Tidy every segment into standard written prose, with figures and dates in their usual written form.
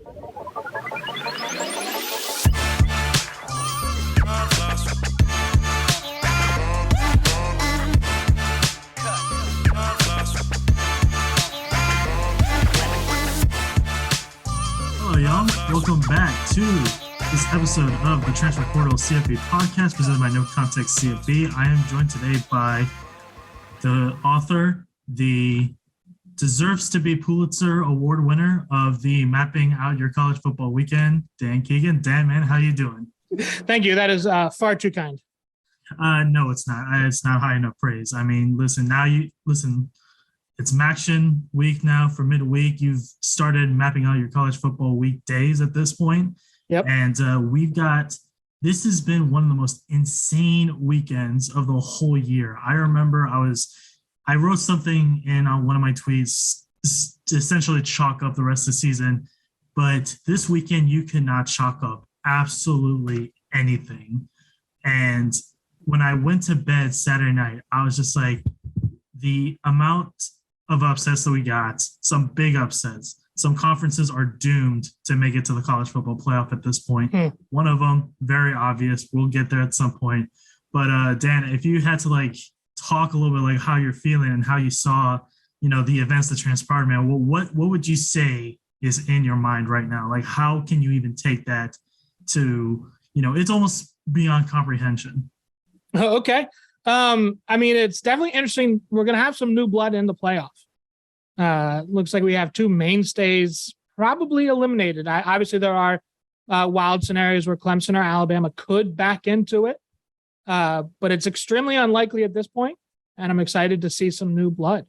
Hello, y'all. Welcome back to this episode of the Transfer Portal CFB podcast presented by NoContextCFB. I am joined today by the author, the deserves to be Pulitzer Award winner of the Mapping Out Your College Football Weekend, Dan Keegan. Dan, man, how you doing? Thank you. That is far too kind. No, it's not. It's not high enough praise. I mean, listen, it's Maction week now for midweek. You've started mapping out your college football weekdays at this point. Yep. And this has been one of the most insane weekends of the whole year. I remember I wrote something in on one of my tweets to essentially chalk up the rest of the season. But this weekend, you could not chalk up absolutely anything. And when I went to bed Saturday night, I was just like, the amount of upsets that we got, some big upsets. Some conferences are doomed to make it to the college football playoff at this point. One of them, very obvious. We'll get there at some point. But Dan, if you had to talk a little bit how you're feeling and how you saw, the events that transpired, man, what would you say is in your mind right now? How can you even take that to, it's almost beyond comprehension. Okay. It's definitely interesting. We're going to have some new blood in the playoff. Looks like we have two mainstays probably eliminated. Obviously, there are wild scenarios where Clemson or Alabama could back into it, but it's extremely unlikely at this point, and I'm excited to see some new blood.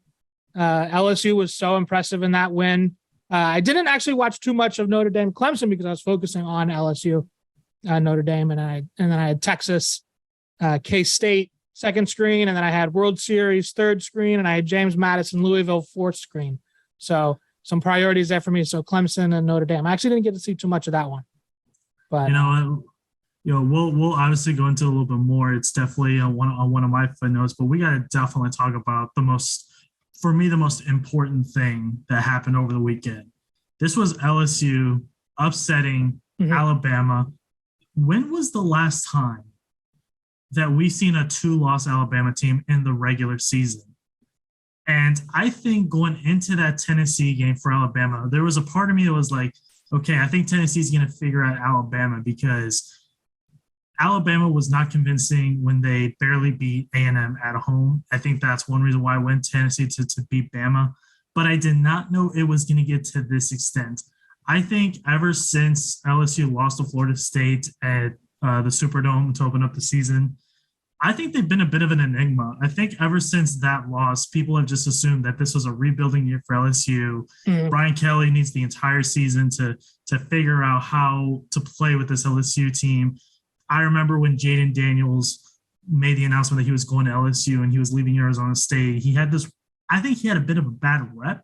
LSU was so impressive in that win. I didn't actually watch too much of Notre Dame Clemson because I was focusing on LSU, Notre Dame, and then I had Texas, K-State second screen, and then I had World Series third screen, and I had James Madison Louisville fourth screen. So some priorities there for me. So Clemson and Notre Dame. I actually didn't get to see too much of that one, but we'll obviously go into a little bit more. It's definitely one of my footnotes, but we got to definitely talk about the most important thing that happened over the weekend. This was LSU upsetting Alabama. When was the last time that we've seen a 2-loss Alabama team in the regular season? And I think going into that Tennessee game for Alabama, there was a part of me that was like, okay, I think Tennessee's going to figure out Alabama, because Alabama was not convincing when they barely beat A&M at home. I think that's one reason why I went Tennessee to beat Bama. But I did not know it was going to get to this extent. I think ever since LSU lost to Florida State at the Superdome to open up the season, I think they've been a bit of an enigma. I think ever since that loss, people have just assumed that this was a rebuilding year for LSU. Brian Kelly needs the entire season to figure out how to play with this LSU team. I remember when Jaden Daniels made the announcement that he was going to LSU and he was leaving Arizona State. I think he had a bit of a bad rep.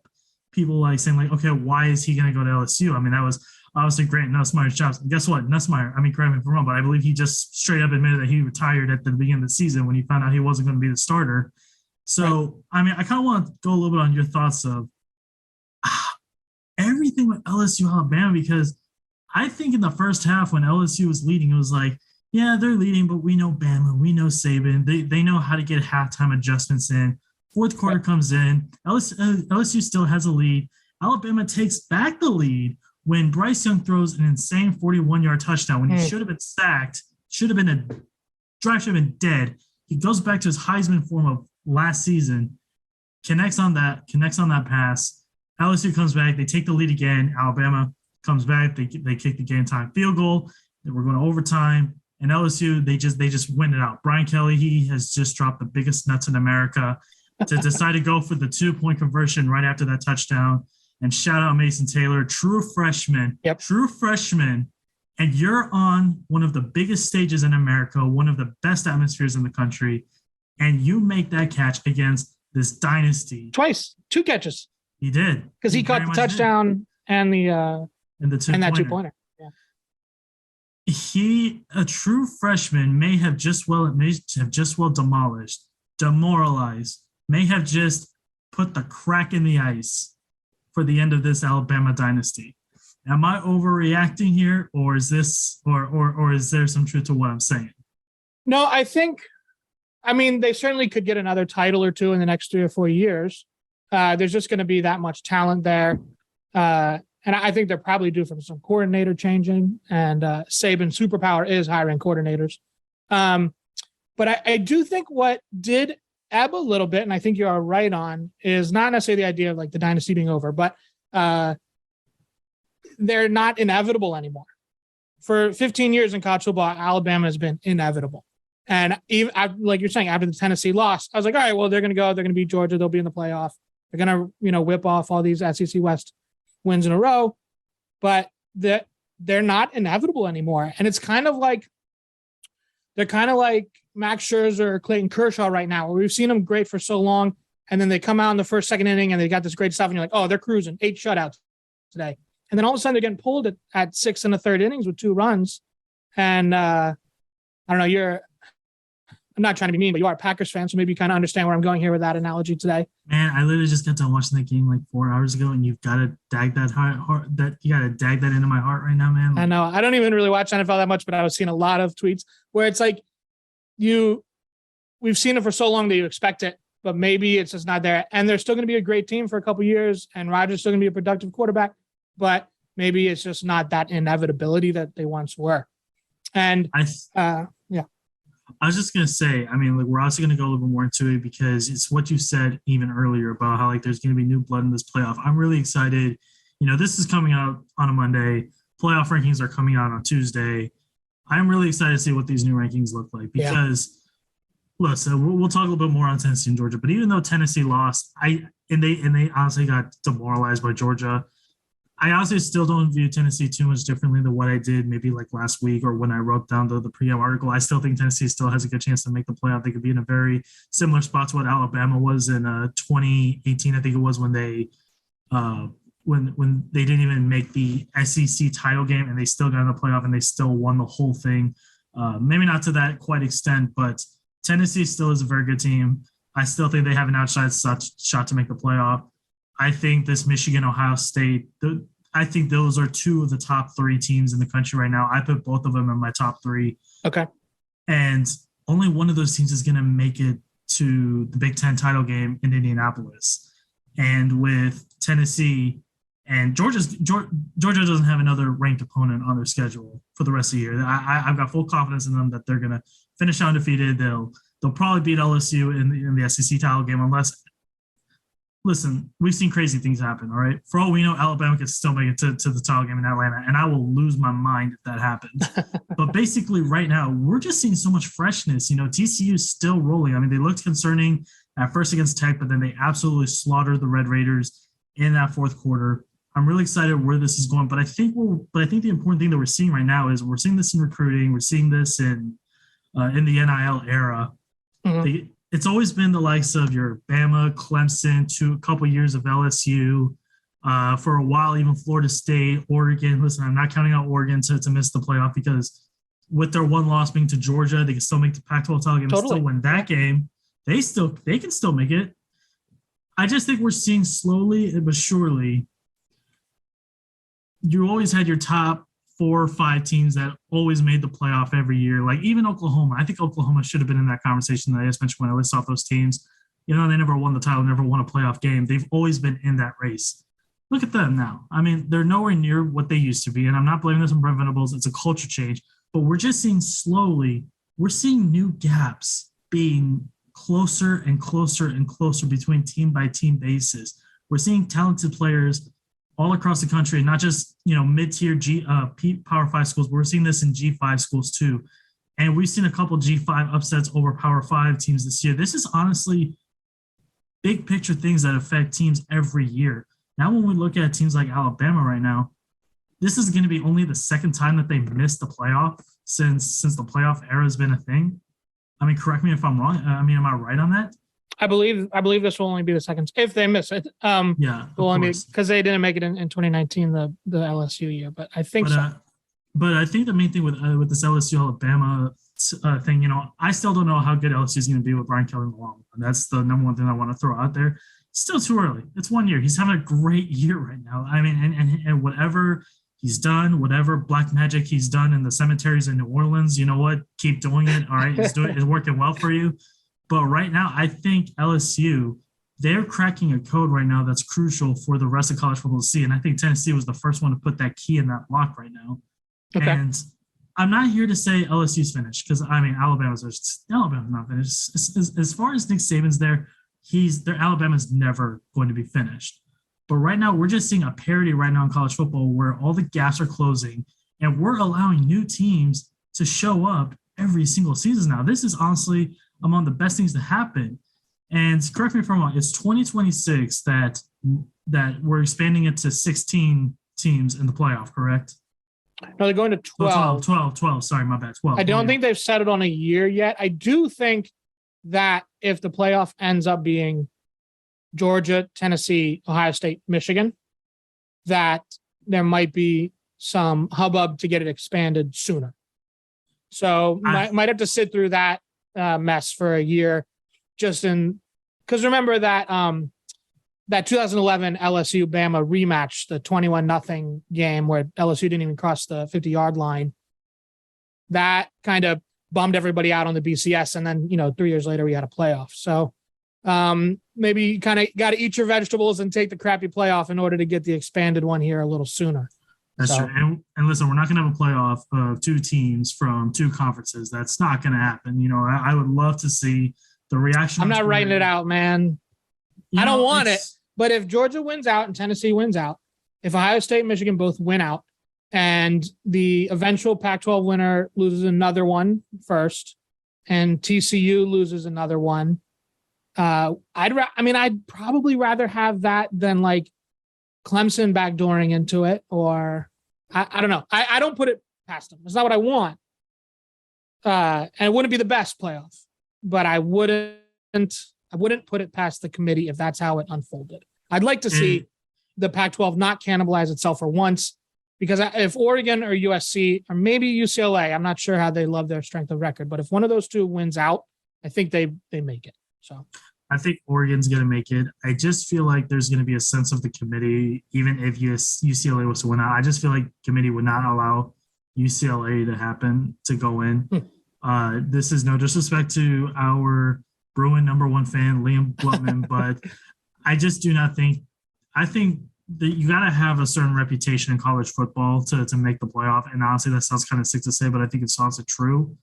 People saying okay, why is he going to go to LSU? I mean, that was obviously Grant Nussmeier's job. And guess what? Nussmeier, correct me if I'm wrong, but I believe he just straight up admitted that he retired at the beginning of the season when he found out he wasn't going to be the starter. So, right. I kind of want to go a little bit on your thoughts of everything with LSU Alabama, because I think in the first half when LSU was leading, it was yeah, they're leading, but we know Bama, we know Saban. They know how to get halftime adjustments in. Fourth quarter comes in. LSU still has a lead. Alabama takes back the lead when Bryce Young throws an insane 41-yard touchdown when he should have been sacked, drive should have been dead. He goes back to his Heisman form of last season, connects on that pass. LSU comes back. They take the lead again. Alabama comes back. They kick the game time field goal. Then we're going to overtime. And LSU, they just win it out. Brian Kelly, he has just dropped the biggest nuts in America to decide to go for the 2-point conversion right after that touchdown. And shout out Mason Taylor, true freshman. And you're on one of the biggest stages in America, one of the best atmospheres in the country, and you make that catch against this dynasty. Twice, 2 catches. He did. Because he caught the touchdown and that 2-pointer. Yeah. He, a true freshman, may have just demoralized, may have just put the crack in the ice for the end of this Alabama dynasty. Am I overreacting here, or is this, or is there some truth to what I'm saying? No, I mean, they certainly could get another title or two in the next 3 or 4 years. There's just going to be that much talent there. And I think they're probably due for some coordinator changing. And Saban's superpower is hiring coordinators. But I do think what did ebb a little bit, and I think you are right on, is not necessarily the idea of like the dynasty being over, but they're not inevitable anymore. For 15 years in college football, Alabama has been inevitable. And even like you're saying, after the Tennessee loss, I was like, all right, well, they're going to beat Georgia. They'll be in the playoff. They're going to, whip off all these SEC West wins in a row, but they're not inevitable anymore. And it's kind of like, they're kind of like Max Scherzer or Clayton Kershaw right now, where we've seen them great for so long. And then they come out in the first, second inning and they got this great stuff. And you're like, oh, they're cruising 8 shutouts today. And then all of a sudden they're getting pulled at 6 and a third innings with 2 runs. And I don't know, I'm not trying to be mean, but you are a Packers fan, so maybe you kind of understand where I'm going here with that analogy today. Man, I literally just got done watching that game like 4 hours ago, and you've got to dag that heart that you got to dag that into my heart right now, man. I know. I don't even really watch NFL that much, but I was seeing a lot of tweets where it's like we've seen it for so long that you expect it, but maybe it's just not there. And they're still going to be a great team for a couple of years, and Rodgers still going to be a productive quarterback, but maybe it's just not that inevitability that they once were. And yeah. I was just going to say, I mean, like, we're also going to go a little bit more into it because it's what you said even earlier about how, like, there's going to be new blood in this playoff. I'm really excited. This is coming out on a Monday. Playoff rankings are coming out on Tuesday. I'm really excited to see what these new rankings look like because, listen, we'll talk a little bit more on Tennessee and Georgia, but even though Tennessee lost, they honestly got demoralized by Georgia. I honestly still don't view Tennessee too much differently than what I did maybe like last week or when I wrote down the pregame article. I still think Tennessee still has a good chance to make the playoff. They could be in a very similar spot to what Alabama was in 2018. I think it was when they when they didn't even make the SEC title game and they still got in the playoff and they still won the whole thing. Maybe not to that quite extent, but Tennessee still is a very good team. I still think they have an outside shot to make the playoff. I think this Michigan, Ohio State, I think those are 2 of the top 3 teams in the country right now. I put both of them in my top 3. Okay. And only one of those teams is going to make it to the Big Ten title game in Indianapolis. And with Tennessee and Georgia doesn't have another ranked opponent on their schedule for the rest of the year. I've got full confidence in them that they're going to finish undefeated. They'll probably beat LSU in the SEC title game unless – listen, we've seen crazy things happen, all right? For all we know, Alabama could still make it to the title game in Atlanta, and I will lose my mind if that happens. But basically right now, we're just seeing so much freshness. TCU is still rolling. I mean, they looked concerning at first against Tech, but then they absolutely slaughtered the Red Raiders in that fourth quarter. I'm really excited where this is going, but I think the important thing that we're seeing right now is we're seeing this in recruiting. We're seeing this in the NIL era. Mm-hmm. It's always been the likes of your Bama, Clemson, to a couple of years of LSU, for a while, even Florida State, Oregon. Listen, I'm not counting out Oregon to miss the playoff because with their one loss being to Georgia, they can still make the Pac-12 title game and still win that game. They can still make it. I just think we're seeing slowly but surely. You always had your top 4 or 5 teams that always made the playoff every year. Like even Oklahoma. I think Oklahoma should have been in that conversation that I just mentioned when I list off those teams. They never won the title, never won a playoff game. They've always been in that race. Look at them now. I mean, they're nowhere near what they used to be. And I'm not blaming this on Brent Venables. It's a culture change. But we're just seeing slowly, we're seeing new gaps being closer and closer and closer between team by team basis. We're seeing talented players all across the country, not just mid-tier Power 5 schools, but we're seeing this in G5 schools too. And we've seen a couple G5 upsets over Power 5 teams this year. This is honestly big picture things that affect teams every year. Now when we look at teams like Alabama right now, this is going to be only the second time that they missed the playoff since the playoff era has been a thing. I mean, correct me if I'm wrong. I mean, am I right on that? I believe this will only be the second if they miss it. Yeah, because they didn't make it in 2019, the LSU year. But I think so. But I think the main thing with this LSU Alabama thing, I still don't know how good LSU is going to be with Brian Kelly along. And that's the number one thing I want to throw out there. Still too early. It's 1 year. He's having a great year right now. I mean, and whatever he's done whatever black magic he's done in the cemeteries in New Orleans. You know what? Keep doing it. All right, it's working well for you. But right now, I think LSU, they're cracking a code right now that's crucial for the rest of college football to see. And I think Tennessee was the first one to put that key in that lock right now. Okay. And I'm not here to say LSU's finished because I mean Alabama's not finished. As far as Nick Saban's there, Alabama's never going to be finished. But right now, we're just seeing a parity right now in college football where all the gaps are closing, and we're allowing new teams to show up every single season now. This is honestly among the best things to happen. And correct me if I'm wrong, it's 2026 that we're expanding it to 16 teams in the playoff, correct? No, they're going to 12. 12. Sorry, my bad. 12. I don't think they've settled on a year yet. I do think that if the playoff ends up being Georgia, Tennessee, Ohio State, Michigan, that there might be some hubbub to get it expanded sooner. So might have to sit through that mess for a year, just because remember that that 2011 LSU Bama rematch, the 21-0 game where LSU didn't even cross the 50-yard line. That kind of bummed everybody out on the BCS, and then 3 years later we had a playoff. So maybe you kind of got to eat your vegetables and take the crappy playoff in order to get the expanded one here a little sooner. That's true. And listen, we're not going to have a playoff of two teams from two conferences. That's not going to happen. I would love to see the reaction. I'm not writing it out, man. I don't want it. But if Georgia wins out and Tennessee wins out, if Ohio State and Michigan both win out, and the eventual Pac-12 winner loses another one first, and TCU loses another one, I'd probably rather have that than like Clemson backdooring into it, or I don't know. I don't put it past them. It's not what I want. And it wouldn't be the best playoff, but I wouldn't put it past the committee if that's how it unfolded. I'd like to see the Pac-12 not cannibalize itself for once, because if Oregon or USC or maybe UCLA, I'm not sure how they love their strength of record, but if one of those two wins out, I think they make it. So I think Oregon's going to make it. I just feel like there's going to be a sense of the committee, even if UCLA was to win out. I just feel like committee would not allow UCLA to go in. This is no disrespect to our Bruin #1 fan, Liam Blutman, but I just do not think – I think that you got to have a certain reputation in college football to make the playoff. And honestly, that sounds kind of sick to say, but I think it's also true.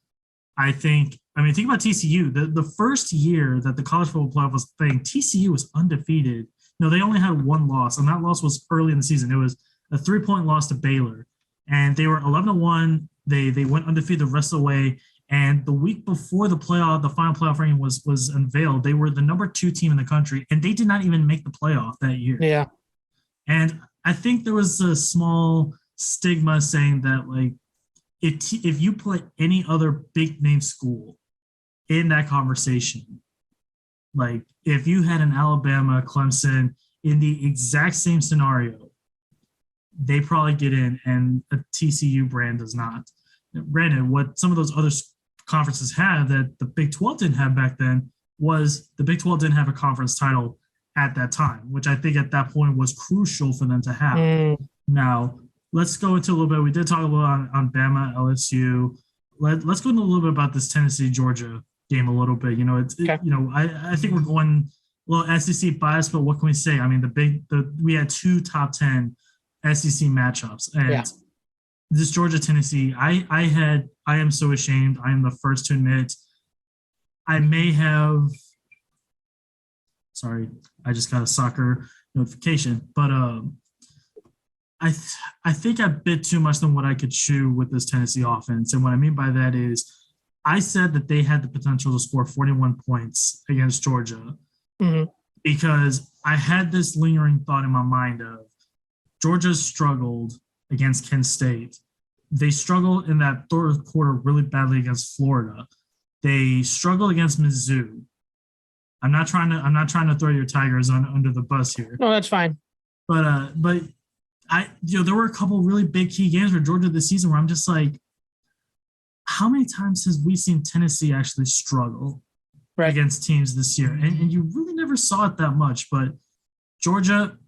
Think about TCU. The first year that the college football playoff was a thing, TCU was undefeated. No, they only had one loss, and that loss was early in the season. It was a 3-point loss to Baylor, and they were 11-1. They went undefeated the rest of the way. And the week before the final playoff ranking was unveiled, they were the #2 team in the country, and they did not even make the playoff that year. Yeah. And I think there was a small stigma saying that, like, if you put any other big name school in that conversation, like if you had an Alabama, Clemson in the exact same scenario, they probably get in, and a TCU brand does not. Granted, what some of those other conferences had that the Big 12 didn't have back then was the Big 12 didn't have a conference title at that time, which I think at that point was crucial for them to have. Now, let's go into a little bit. We did talk a little on Bama, LSU. Let's go into a little bit about this Tennessee-Georgia game a little bit. I think we're going a little SEC bias, but what can we say? I mean, we had 2 top 10 SEC matchups, and this Georgia-Tennessee, I am so ashamed. I am the first to admit I may have – sorry, I just got a soccer notification. But I think I bit too much than what I could chew with this Tennessee offense. And what I mean by that is I said that they had the potential to score 41 points against Georgia because I had this lingering thought in my mind of Georgia struggled against Kent State. They struggled in that third quarter really badly against Florida. They struggled against Mizzou. I'm not trying to throw your Tigers under the bus here. No, that's fine. But there were a couple really big key games for Georgia this season where I'm just like, how many times has we seen Tennessee actually struggle against teams this year? And you really never saw it that much. But Georgia,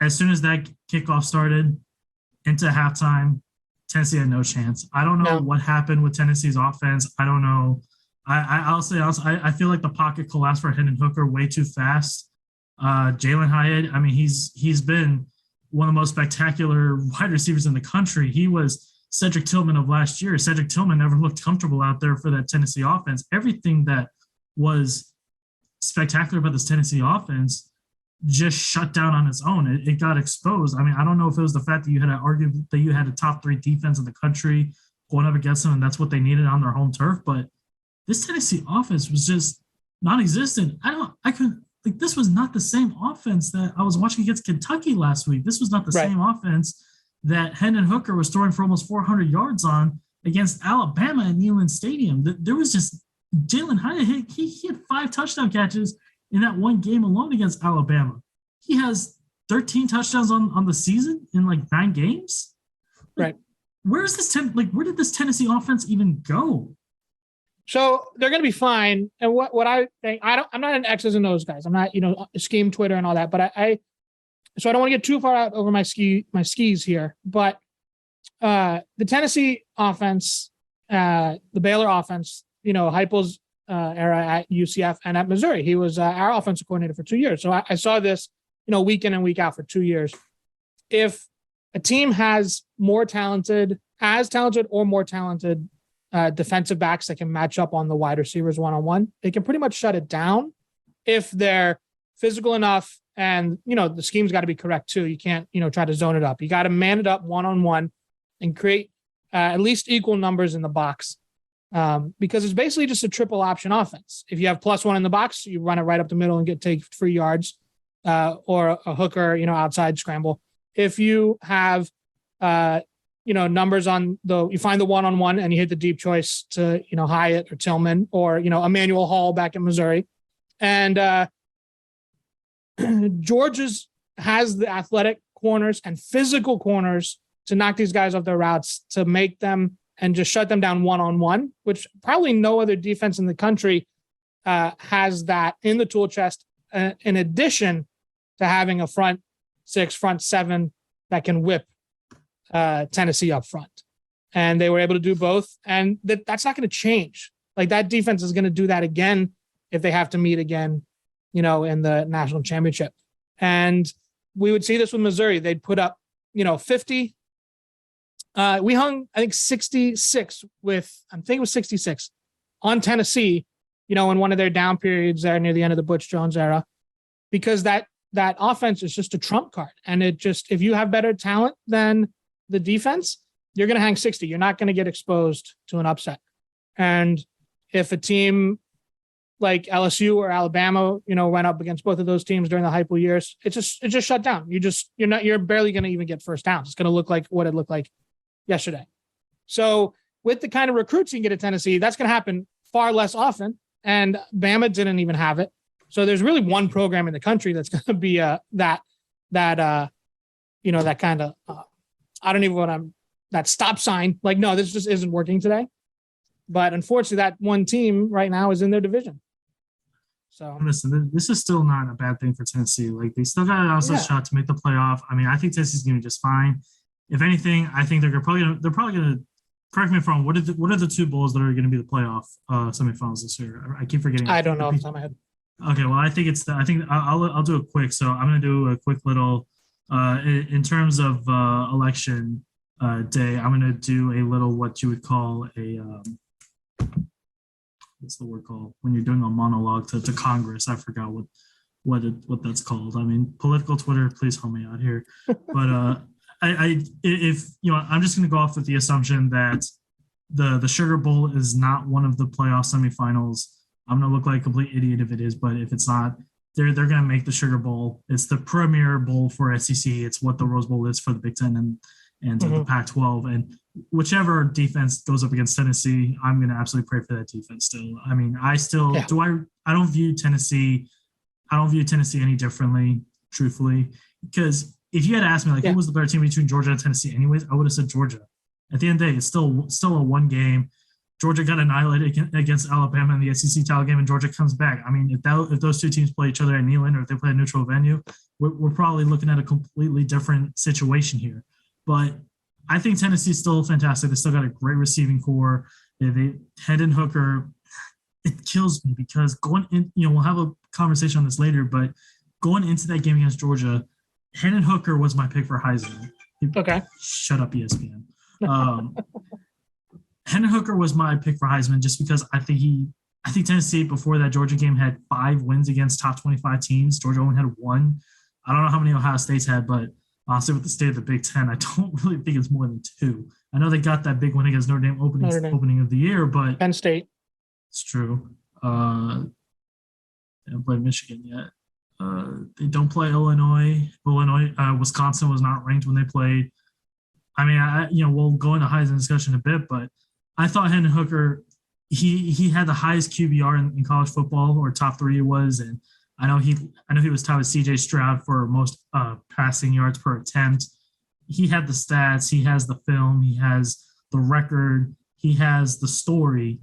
as soon as that kickoff started, into halftime, Tennessee had no chance. I don't know what happened with Tennessee's offense. I don't know. I'll say also, I feel like the pocket collapsed for Hendon Hooker way too fast. Jalen Hyatt, I mean, he's been one of the most spectacular wide receivers in the country. He was Cedric Tillman of last year. Cedric Tillman never looked comfortable out there for that Tennessee offense. Everything that was spectacular about this Tennessee offense just shut down on its own. It got exposed. I mean, I don't know if it was the fact that you had to argue that you had a top 3 defense in the country going up against them, and that's what they needed on their home turf. But this Tennessee offense was just non-existent. This was not the same offense that I was watching against Kentucky last week. This was not the same offense that Hendon Hooker was throwing for almost 400 yards on against Alabama at Neyland Stadium. There was just Jalen Hyatt. He had 5 touchdown catches in that one game alone against Alabama. He has 13 touchdowns on the season in like 9 games. Right. Where did this Tennessee offense even go? So they're going to be fine. And what I think, I'm not an X's and O's guys. I'm not, scheme Twitter and all that, but so I don't want to get too far out over my skis here, but the Tennessee offense, the Baylor offense, Heupel's era at UCF and at Missouri. He was our offensive coordinator for 2 years. So I saw this, week in and week out for 2 years. If a team has as talented or more talented defensive backs that can match up on the wide receivers one-on-one, they can pretty much shut it down if they're physical enough. And, the scheme's got to be correct too. You can't, try to zone it up. You got to man it up one-on-one and create at least equal numbers in the box. Because it's basically just a triple option offense. If you have +1 in the box, you run it right up the middle and take free yards, or a hooker, outside scramble. If you have, numbers you find the one-on-one and you hit the deep choice to, Hyatt or Tillman or, Emmanuel Hall back in Missouri. And Georgia's has the athletic corners and physical corners to knock these guys off their routes, to make them and just shut them down one-on-one, which probably no other defense in the country has that in the tool chest, in addition to having a front 6, front 7 that can whip Tennessee up front. And they were able to do both. And that's not going to change. Like, that defense is going to do that again if they have to meet again, in the national championship. And we would see this with Missouri. They'd put up, 50. We hung, I think, 66 it was 66 on Tennessee, in one of their down periods there near the end of the Butch Jones era, because that offense is just a trump card. And if you have better talent than the defense, you're going to hang 60. You're not going to get exposed to an upset. And if a team like LSU or Alabama, went up against both of those teams during the Heupel years, it just shut down. You're barely going to even get first downs. It's going to look like what it looked like yesterday. So with the kind of recruits you can get at Tennessee, that's going to happen far less often. And Bama didn't even have it. So there's really one program in the country that's going to be that kind of, I don't even want that stop sign. Like, no, this just isn't working today. But unfortunately, that one team right now is in their division. So listen, this is still not a bad thing for Tennessee. Like, they still got an outside shot to make the playoff. I mean, I think Tennessee's going to be just fine. If anything, I think they're probably going to correct me if I'm wrong. What are the 2 bowls that are going to be the playoff semifinals this year? I keep forgetting. I don't know off the top of my head. Okay, well, I think I'll do it quick. So I'm going to do a quick little in terms of election day. I'm going to do a little what you would call a what's the word called when you're doing a monologue to Congress? I forgot what that's called. I mean, political Twitter, please help me out here. But I'm just going to go off with the assumption that the Sugar Bowl is not one of the playoff semifinals. I'm going to look like a complete idiot if it is, but if it's not, they're going to make the Sugar Bowl. It's the premier bowl for SEC. It's what the Rose Bowl is for the Big Ten and the Pac-12. And whichever defense goes up against Tennessee, I'm going to absolutely pray for that defense still. I mean, I don't view Tennessee any differently, truthfully, because if you had asked me, who was the better team between Georgia and Tennessee anyways, I would have said Georgia. At the end of the day, it's still a one game. Georgia got annihilated against Alabama in the SEC title game, and Georgia comes back. I mean, if those 2 teams play each other at Neyland, or if they play a neutral venue, we're probably looking at a completely different situation here. But I think Tennessee's still fantastic. They still got a great receiving core. They Hendon Hooker, it kills me because going in, we'll have a conversation on this later, but going into that game against Georgia, Hendon Hooker was my pick for Heisman. Okay. Shut up, ESPN. Hendon Hooker was my pick for Heisman just because I think Tennessee before that Georgia game had 5 wins against top 25 teams. Georgia only had 1. I don't know how many Ohio State's had, but honestly, with the state of the Big Ten, I don't really think it's more than 2. I know they got that big win against Notre Dame opening of the year, but Penn State. It's true. They don't play Michigan yet. They don't play Illinois. Wisconsin was not ranked when they played. I mean, we'll go into Heisman discussion in a bit, but I thought Hendon Hooker, he had the highest QBR in college football, or top 3 it was, and I know he was tied with C.J. Stroud for most passing yards per attempt. He had the stats. He has the film. He has the record. He has the story.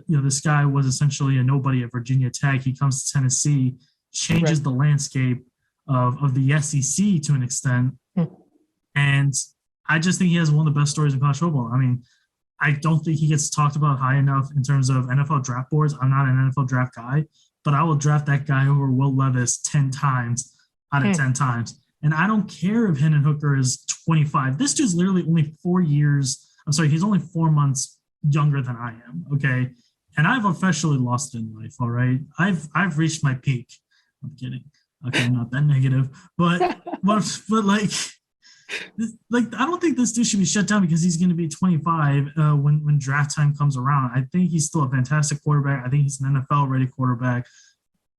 This guy was essentially a nobody at Virginia Tech. He comes to Tennessee, changes the landscape of the SEC to an extent, and I just think he has one of the best stories in college football. I mean, I don't think he gets talked about high enough in terms of NFL draft boards. I'm not an NFL draft guy, but I will draft that guy over Will Levis 10 times out of 10 times. And I don't care if Hendon Hooker is 25. This dude's literally only 4 years. I'm sorry, he's only 4 months younger than I am. Okay. And I've officially lost it in life. All right. I've reached my peak. I'm kidding. Okay. I'm not that negative, but I don't think this dude should be shut down because he's going to be 25 when draft time comes around. I think he's still a fantastic quarterback. I think he's an NFL-ready quarterback.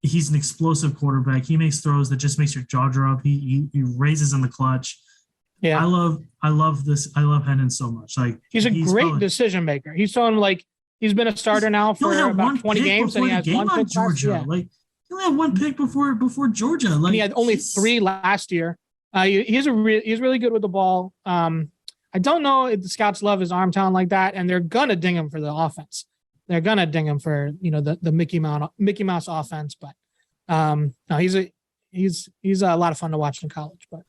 He's an explosive quarterback. He makes throws that just makes your jaw drop. He raises in the clutch. Yeah, I love this. I love Hendon so much. He's a great decision maker. He's shown he's been a starter now for about 20 games, and he has one pick Georgia. He only had 1 pick before Georgia. And he had only 3 last year. He's really good with the ball. I don't know if the scouts love his arm talent like that, and they're gonna ding him for the offense. They're gonna ding him for the Mickey Mouse offense. But no, he's a lot of fun to watch in college. But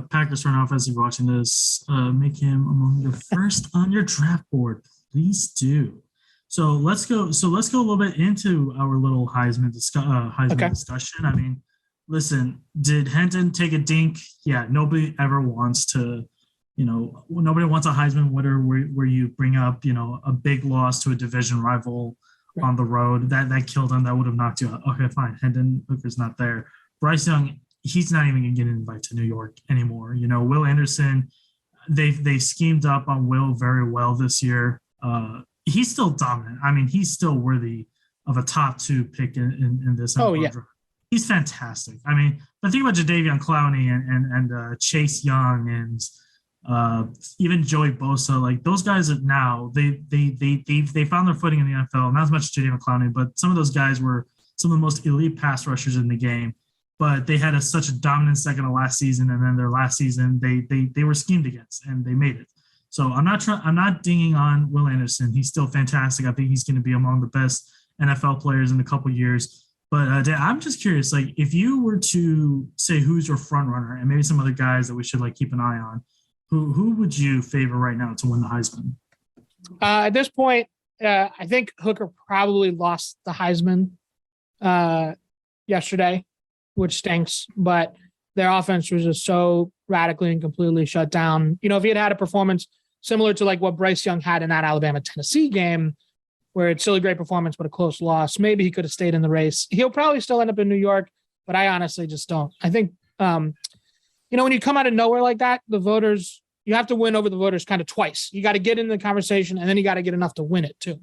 Packers front office, if you're watching this, make him among your first on your draft board. Please do. So let's go a little bit into our little Heisman discussion. I mean, listen, did Hendon take a dink? Yeah, nobody ever wants to, nobody wants a Heisman winner where you bring up, a big loss to a division rival on the road. That killed him. That would have knocked you out. Okay, fine. Hendon Hooker's not there. Bryce Young, he's not even going to get an invite to New York anymore. Will Anderson, they schemed up on Will very well this year. He's still dominant. I mean, he's still worthy of a top 2 pick in this. Oh, yeah. Draft. He's fantastic. I mean, the thing about Jadeveon Clowney and Chase Young and even Joey Bosa, those guys are now they found their footing in the NFL. Not as much as Jadeveon Clowney, but some of those guys were some of the most elite pass rushers in the game. But they had such a dominant second of last season, and then their last season they were schemed against and they made it. So I'm not dinging on Will Anderson. He's still fantastic. I think he's going to be among the best NFL players in a couple of years. But Dan, I'm just curious, if you were to say who's your front runner and maybe some other guys that we should keep an eye on, who would you favor right now to win the Heisman? At this point, I think Hooker probably lost the Heisman yesterday, which stinks. But their offense was just so radically and completely shut down. If he had had a performance similar to what Bryce Young had in that Alabama-Tennessee game, where it's still a great performance, but a close loss. Maybe he could have stayed in the race. He'll probably still end up in New York, but I honestly just don't. I think, when you come out of nowhere like that, the voters, you have to win over the voters kind of twice. You got to get in the conversation, and then you got to get enough to win it too.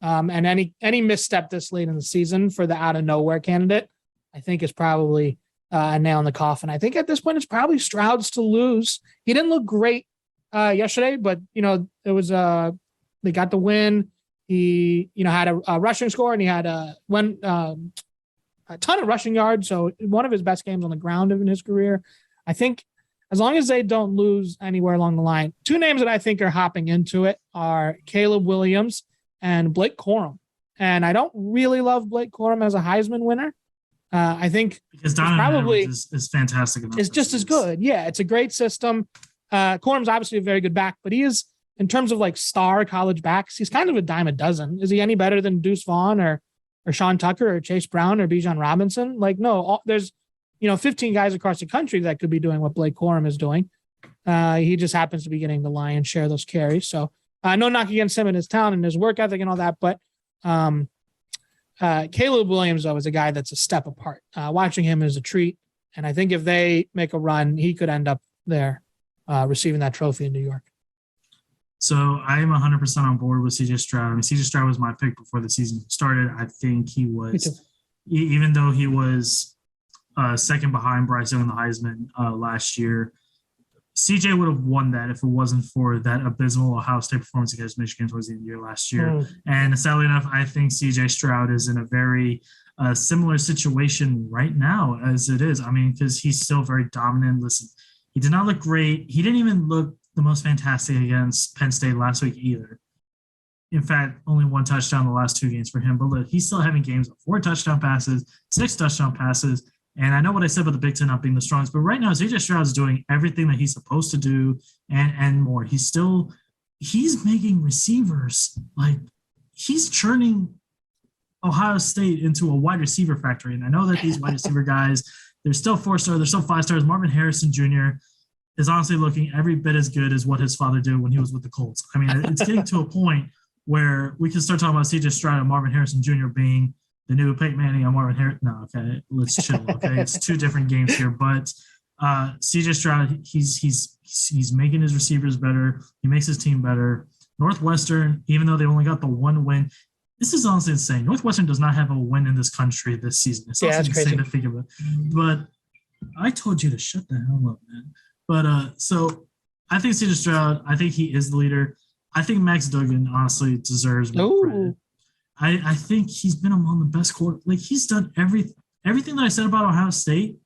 And any misstep this late in the season for the out of nowhere candidate, I think is probably a nail in the coffin. I think at this point, it's probably Stroud's to lose. He didn't look great yesterday, but it was they got the win. He, had a rushing score, and he had a ton of rushing yards. So one of his best games on the ground in his career. I think as long as they don't lose anywhere along the line, 2 names that I think are hopping into it are Caleb Williams and Blake Corum. And I don't really love Blake Corum as a Heisman winner. I think because Donovan probably is fantastic. It's just as good. Yeah, it's a great system. Corum's obviously a very good back, but he is, in terms of like star college backs, he's kind of a dime a dozen. Is he any better than Deuce Vaughn or Sean Tucker or Chase Brown or Bijan Robinson? Like, no, there's, 15 guys across the country that could be doing what Blake Corum is doing. He just happens to be getting the lion's share of those carries. So no knock against him and his talent and his work ethic and all that, but Caleb Williams, though, is a guy that's a step apart. Watching him is a treat. And I think if they make a run, he could end up there receiving that trophy in New York. So I am 100% on board with CJ Stroud. I mean, CJ Stroud was my pick before the season started. I think he was, even though he was second behind Bryce Young in the Heisman last year, CJ would have won that if it wasn't for that abysmal Ohio State performance against Michigan towards the end of the year last year. And sadly enough, I think CJ Stroud is in a very similar situation right now as it is. I mean, because he's still very dominant. Listen, he did not look great. He didn't even look the most fantastic against Penn State last week either. In fact, only one touchdown the last two games for him. But look, he's still having games of 4 touchdown passes, 6 touchdown passes. And I know what I said about the Big Ten not being the strongest, but right now CJ Stroud is doing everything that he's supposed to do and more. He's making receivers, like he's churning Ohio State into a wide receiver factory. And I know that these wide receiver guys, they're still 4-star, they're still 5 stars. Marvin Harrison Jr. is honestly looking every bit as good as what his father did when he was with the Colts. I mean, it's getting to a point where we can start talking about CJ Stroud and Marvin Harrison Jr. being the new Peyton Manning and Marvin Harrison. No, okay, let's chill. Okay, it's 2 different games here, but CJ Stroud, he's making his receivers better. He makes his team better. Northwestern, even though they only got the 1 win, this is honestly insane. Northwestern does not have a win in this country this season. It's also insane to think of it. But I told you to shut the hell up, man. But so I think CJ Stroud, I think he is the leader. I think Max Duggan honestly deserves more credit. I think he's been among the best quarter. Like he's done everything that I said about Ohio State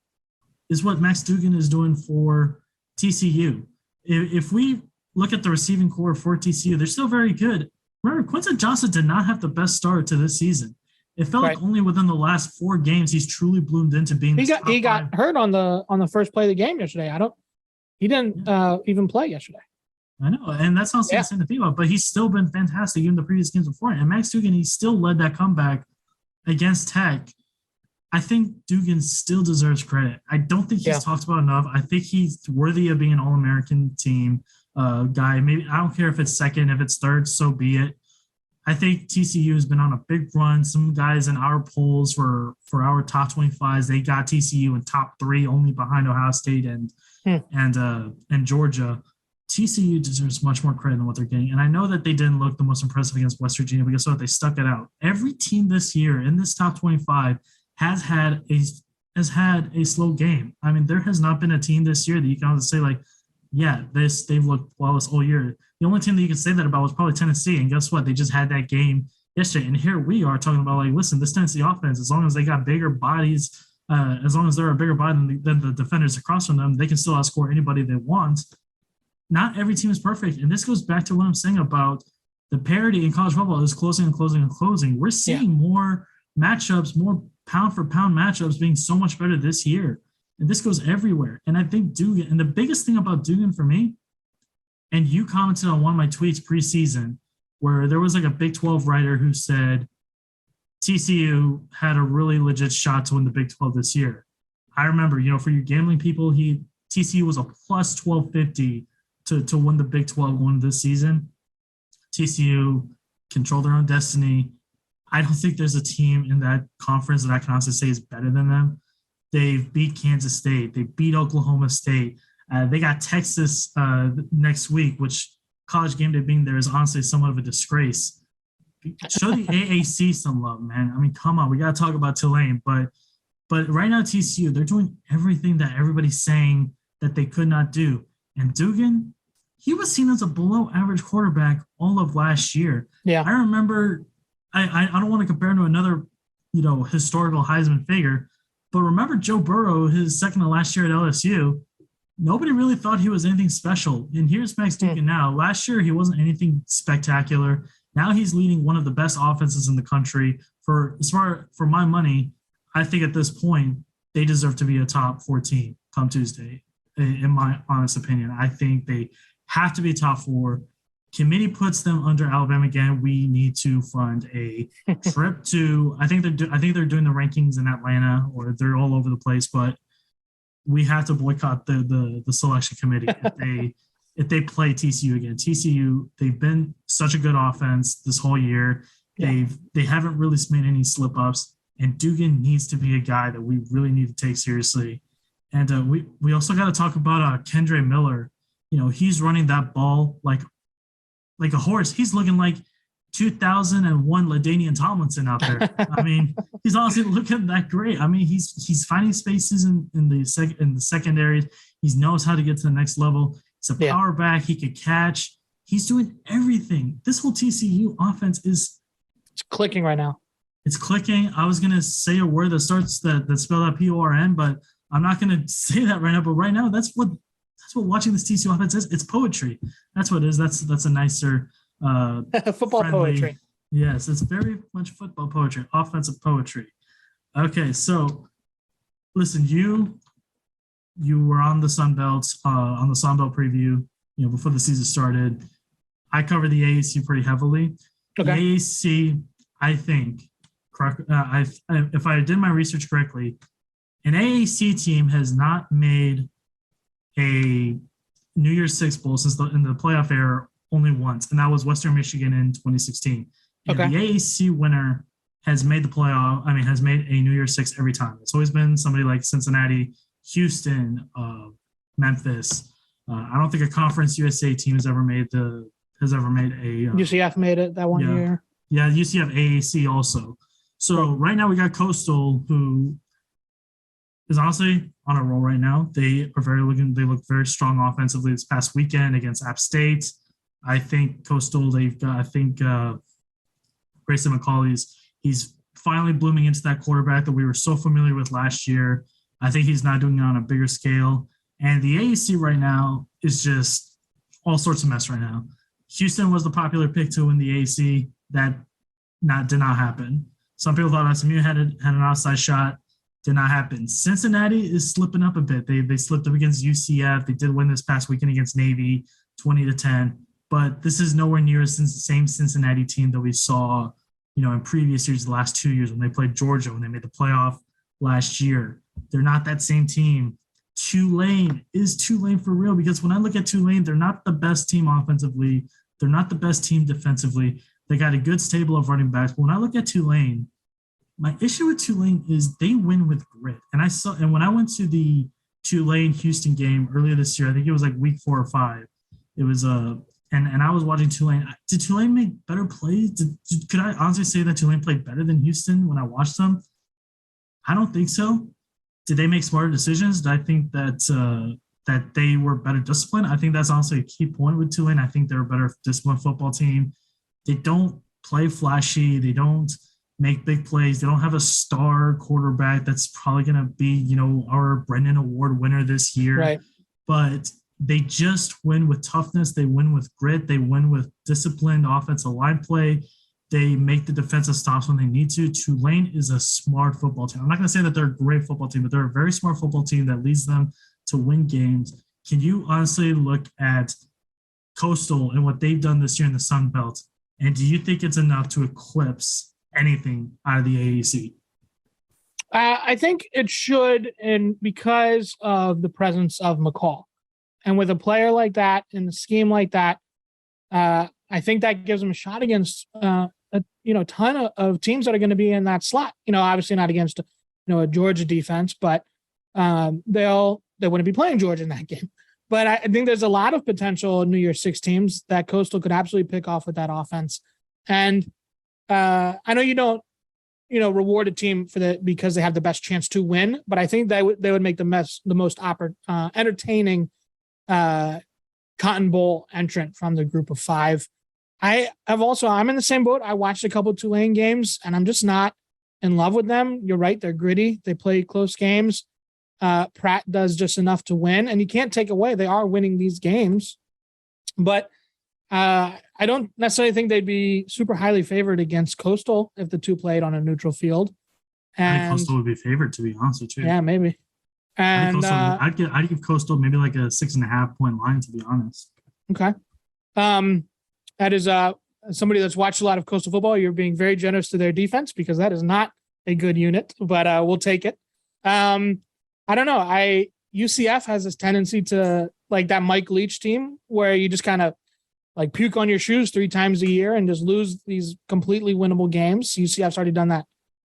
is what Max Duggan is doing for TCU. If we look at the receiving core for TCU, they're still very good. Remember, Quincy Johnson did not have the best start to this season. It felt like only within the last 4 games he's truly bloomed into being. He got hurt on the first play of the game yesterday. He didn't even play yesterday. I know, and that's not insane to think about, but he's still been fantastic in the previous games before. And Max Duggan, he still led that comeback against Tech. I think Duggan still deserves credit. I don't think he's talked about enough. I think he's worthy of being an All-American team guy. Maybe I don't care if it's second, if it's third, so be it. I think TCU has been on a big run. Some guys in our polls for our top 25s, they got TCU in top 3, only behind Ohio State and Georgia. TCU deserves much more credit than what they're getting. And I know that they didn't look the most impressive against West Virginia, but guess what? They stuck it out. Every team this year in this top 25 has had a slow game. I mean, there has not been a team this year that you can honestly say, like, yeah, they've looked flawless all year. The only team that you could say that about was probably Tennessee. And guess what? They just had that game yesterday. And here we are talking about, like, listen, this Tennessee offense, as long as they got bigger bodies, as long as they're a bigger body than the defenders across from them, they can still outscore anybody they want. Not every team is perfect. And this goes back to what I'm saying about the parity in college football is closing and closing and closing. We're seeing more matchups, more pound for pound matchups being so much better this year. And this goes everywhere. And I think Duggan, and the biggest thing about Duggan for me, and you commented on one of my tweets preseason, where there was like a Big 12 writer who said TCU had a really legit shot to win the Big 12 this year. I remember, for you gambling people, TCU was a plus 1250 to win the Big 12 one this season. TCU control their own destiny. I don't think there's a team in that conference that I can honestly say is better than them. They've beat Kansas State. They beat Oklahoma State. They got Texas next week, which College Game Day being there is honestly somewhat of a disgrace. Show the AAC some love, man. I mean, come on. We got to talk about Tulane. But right now, TCU, they're doing everything that everybody's saying that they could not do. And Duggan, he was seen as a below-average quarterback all of last year. Yeah, I remember. I don't want to compare him to another, historical Heisman figure, but remember Joe Burrow, his second to last year at LSU. Nobody really thought he was anything special. And here's Max Duggan now. Last year, he wasn't anything spectacular. Now he's leading one of the best offenses in the country. For my money, I think at this point, they deserve to be a top 14 come Tuesday. in my honest opinion. I think they have to be top 4. Committee puts them under Alabama again. We need to fund a trip to. I think they're doing the rankings in Atlanta, or they're all over the place. But we have to boycott the selection committee if they play TCU again. TCU, they've been such a good offense this whole year. Yeah. They haven't really made any slip ups, and Dugan needs to be a guy that we really need to take seriously. And we also got to talk about Kendre Miller. He's running that ball like a horse. He's looking like 2001 LaDainian Tomlinson out there. I mean, he's honestly looking that great. I mean, he's finding spaces in the secondary. He knows how to get to the next level. He's a power back. He could catch. He's doing everything. This whole TCU offense it's clicking right now. It's clicking. I was gonna say a word that starts that spelled out PORN, but I'm not gonna say that right now. But right now, that's what watching this TCU offense is. It's poetry. That's what it is. That's a nicer football poetry. Yes, it's very much football poetry, offensive poetry. Okay, so listen, you were on the Sun Belt preview, before the season started. I covered the AAC pretty heavily. Okay. The AAC, I think, if I did my research correctly, an AAC team has not made a New Year's Six Bowl in the playoff era only once, and that was Western Michigan in 2016. And the AAC winner has made the playoff. I mean, has made a New Year's Six every time. It's always been somebody like Cincinnati, Houston, Memphis. I don't think a Conference USA team has ever made a. UCF made it that one year. Yeah, UCF AAC also. So right now we got Coastal, who is honestly on a roll right now. They look very strong offensively this past weekend against App State. I think Coastal, Grayson McCauley's, he's finally blooming into that quarterback that we were so familiar with last year. I think he's not doing it on a bigger scale. And the AAC right now is just all sorts of mess right now. Houston was the popular pick to win the AAC. That did not happen. Some people thought SMU had an outside shot. Did not happen. Cincinnati is slipping up a bit. They slipped up against UCF. They did win this past weekend against Navy, 20-10. But this is nowhere near the same Cincinnati team that we saw, in previous years, the last 2 years when they played Georgia, when they made the playoff last year. They're not that same team. Tulane is Tulane for real, because when I look at Tulane, they're not the best team offensively. They're not the best team defensively. They got a good stable of running backs. But when I look at Tulane, my issue with Tulane is they win with grit. And when I went to the Tulane-Houston game earlier this year, I think it was like week 4 or 5. It was and I was watching Tulane. Did Tulane make better plays? Could I honestly say that Tulane played better than Houston when I watched them? I don't think so. Did they make smarter decisions? Did I think that they were better disciplined? I think that's honestly a key point with Tulane. I think they're a better disciplined football team. They don't play flashy. They don't make big plays. They don't have a star quarterback that's probably going to be, our Brennan Award winner this year. Right. But they just win with toughness. They win with grit. They win with disciplined offensive line play. They make the defensive stops when they need to. Tulane is a smart football team. I'm not going to say that they're a great football team, but they're a very smart football team that leads them to win games. Can you honestly look at Coastal and what they've done this year in the Sun Belt, and do you think it's enough to eclipse anything out of the AAC? I think it should, and because of the presence of McCall. And with a player like that, in a scheme like that, I think that gives them a shot against a ton of teams that are going to be in that slot. Obviously not against a Georgia defense, but they wouldn't be playing Georgia in that game. But I think there's a lot of potential New Year's Six teams that Coastal could absolutely pick off with that offense. And I know you don't reward a team for that because they have the best chance to win, but I think they would make the most entertaining Cotton Bowl entrant from the group of 5. I'm in the same boat. I watched a couple of Tulane games and I'm just not in love with them. You're right. They're gritty. They play close games. Pratt does just enough to win, and you can't take away they are winning these games, but I don't necessarily think they'd be super highly favored against Coastal if the two played on a neutral field. I think Coastal would be favored, to be honest with you. Yeah, maybe. And I'd give Coastal maybe like a 6.5 point line, to be honest. Okay. That is somebody that's watched a lot of Coastal football. You're being very generous to their defense because that is not a good unit, but we'll take it. I don't know. UCF has this tendency to like that Mike Leach team where you just kind of like puke on your shoes 3 times a year and just lose these completely winnable games. UCF's already done that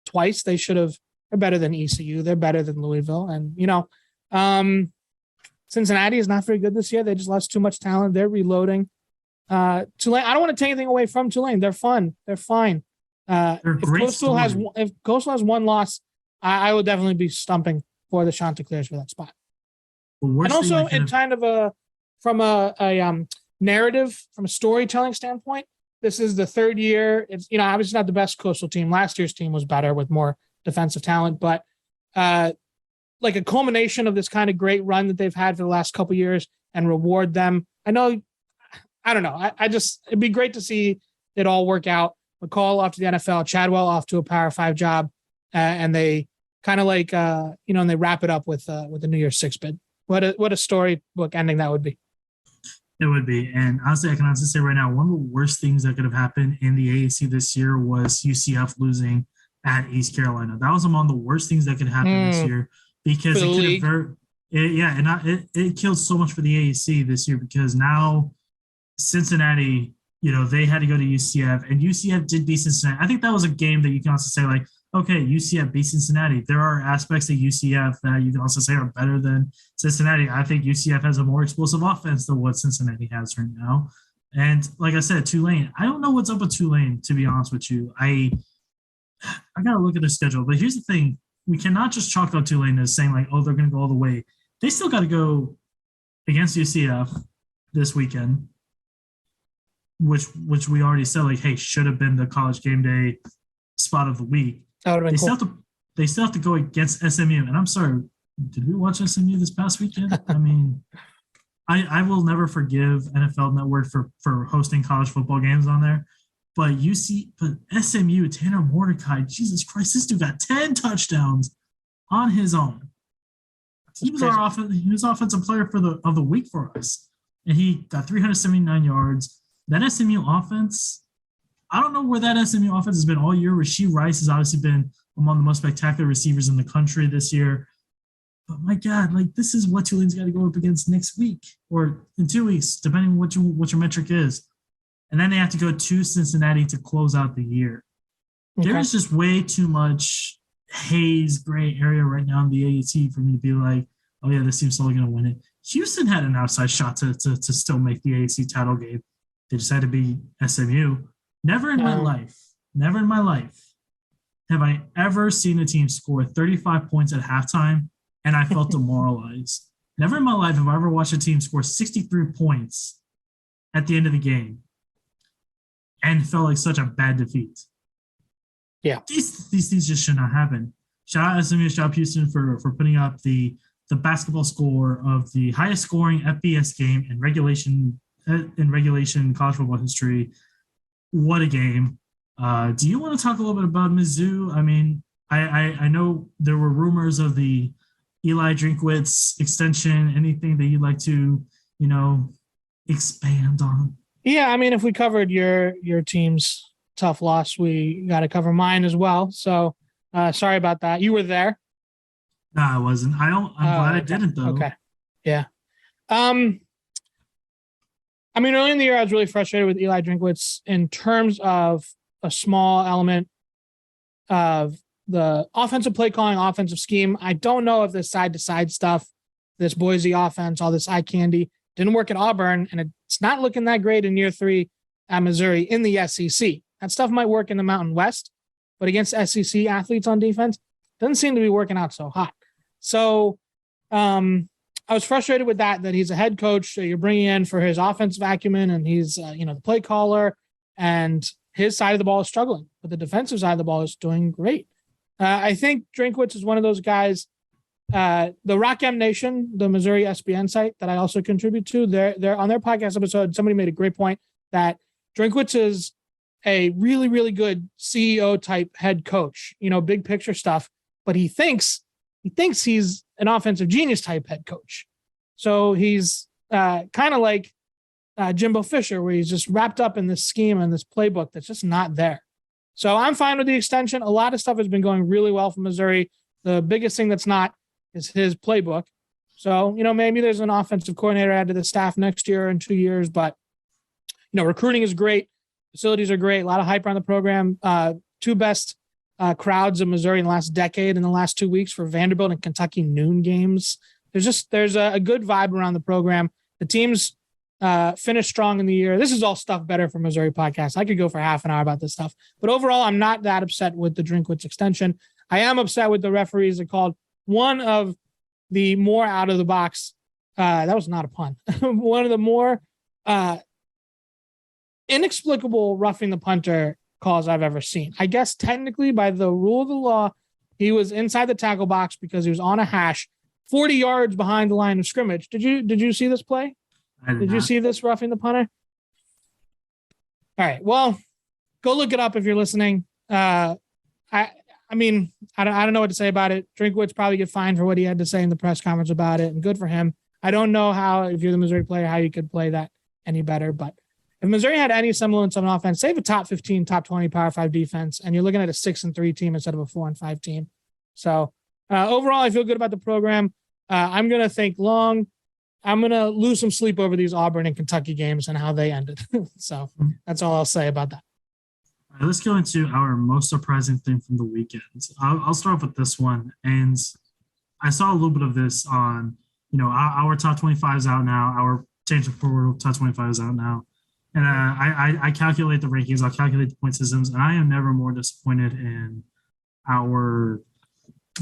twice. They should have. They're better than ECU. They're better than Louisville. And, Cincinnati is not very good this year. They just lost too much talent. They're reloading. Tulane, I don't want to take anything away from Tulane. They're fun. They're fine. If Coastal has one loss, I will definitely be stumping for the Chanticleers for that spot. And also, in kind of from a narrative, from a storytelling standpoint, this is the third year. It's obviously not the best Coastal team. Last year's team was better with more defensive talent, but like a culmination of this kind of great run that they've had for the last couple of years and reward them. I don't know. It'd be great to see it all work out. McCall off to the NFL, Chadwell off to a Power 5 job, and they kind of like and they wrap it up with the New Year's 6 bid. What a storybook ending that would be. It would be. And honestly, I can honestly say right now, one of the worst things that could have happened in the AAC this year was UCF losing at East Carolina. That was among the worst things that could happen this year because it could have it killed so much for the AAC this year because now Cincinnati, they had to go to UCF and UCF did beat Cincinnati. I think that was a game that you can also say like, okay, UCF beat Cincinnati. There are aspects of UCF that you can also say are better than Cincinnati. I think UCF has a more explosive offense than what Cincinnati has right now. And like I said, Tulane, I don't know what's up with Tulane, to be honest with you. I got to look at their schedule. But here's the thing. We cannot just chalk up Tulane as saying like, oh, they're going to go all the way. They still got to go against UCF this weekend, which we already said like, hey, should have been the college game day spot of the week. They still have to go against SMU. And I'm sorry, did we watch SMU this past weekend? I mean, I will never forgive NFL Network for hosting college football games on there. But SMU, Tanner Mordecai, Jesus Christ, this dude got 10 touchdowns on his own. He was offensive player of the week for us. And he got 379 yards. That SMU offense, I don't know where that SMU offense has been all year. Rashee Rice has obviously been among the most spectacular receivers in the country this year. But my God, like this is what Tulane's got to go up against next week or in 2 weeks, depending on what your metric is. And then they have to go to Cincinnati to close out the year. Okay. There's just way too much haze, gray area right now in the AAC for me to be like, oh yeah, this team's still going to win it. Houston had an outside shot to still make the AAC title game. They decided to beat SMU. Never in my life have I ever seen a team score 35 points at halftime and I felt demoralized. Never in my life have I ever watched a team score 63 points at the end of the game and felt like such a bad defeat. Yeah. These things just should not happen. Shout out SMU, shout out Houston for putting up the basketball score of the highest scoring FBS game in regulation college football history. What a game. Do you want to talk a little bit about Mizzou? I mean, I know there were rumors of the Eli Drinkwitz extension. Anything that you'd like to, expand on? Yeah, I mean, if we covered your team's tough loss, we got to cover mine as well. So sorry about that. You were there. No, I wasn't. I'm glad I didn't though. Okay. Yeah. I mean, early in the year, I was really frustrated with Eli Drinkwitz in terms of a small element of the offensive play calling, offensive scheme. I don't know if this side-to-side stuff, this Boise offense, all this eye candy didn't work at Auburn, and it's not looking that great in year 3 at Missouri in the SEC. That stuff might work in the Mountain West, but against SEC athletes on defense, doesn't seem to be working out so hot. So, I was frustrated with that he's a head coach that you're bringing in for his offensive acumen and he's, the play caller and his side of the ball is struggling, but the defensive side of the ball is doing great. I think Drinkwitz is one of those guys, the Rock M Nation, the Missouri SBN site that I also contribute to, they're on their podcast episode. Somebody made a great point that Drinkwitz is a really, really good CEO type head coach, big picture stuff, but he thinks he's an offensive genius type head coach. So he's kind of like Jimbo Fisher, where he's just wrapped up in this scheme and this playbook that's just not there. So I'm fine with the extension. A lot of stuff has been going really well for Missouri. The biggest thing that's not is his playbook. So, maybe there's an offensive coordinator added to the staff next year or in 2 years, but, recruiting is great. Facilities are great. A lot of hype around the program. Two best crowds of Missouri in the last decade in the last 2 weeks for Vanderbilt and Kentucky noon games. There's a good vibe around the program. The teams finished strong in the year. This is all stuff better for Missouri podcast. I could go for half an hour about this stuff, but overall, I'm not that upset with the Drinkwitz extension. I am upset with the referees that called one of the more out of the box. That was not a pun. One of the more inexplicable roughing the punter calls I've ever seen. I guess technically by the rule of the law, he was inside the tackle box because he was on a hash 40 yards behind the line of scrimmage. Did you see this play? Did you see this roughing the punter? All right. Well, go look it up if you're listening. I mean, I don't know what to say about it. Drinkwitz probably get fined for what he had to say in the press conference about it, and good for him. I don't know how, if you're the Missouri player, how you could play that any better. But if Missouri had any semblance of an offense, say a top 15, top 20 Power 5 defense, and you're looking at a 6-3 team instead of a 4-5 team. So overall, I feel good about the program. I'm going to think long. I'm going to lose some sleep over these Auburn and Kentucky games and how they ended. So that's all I'll say about that. All right, let's go into our most surprising thing from the weekend. I'll start off with this one. And I saw a little bit of this on, our top 25 is out now. Our change of portal top 25 is out now. And I calculate the rankings. I'll calculate the point systems. And I am never more disappointed in our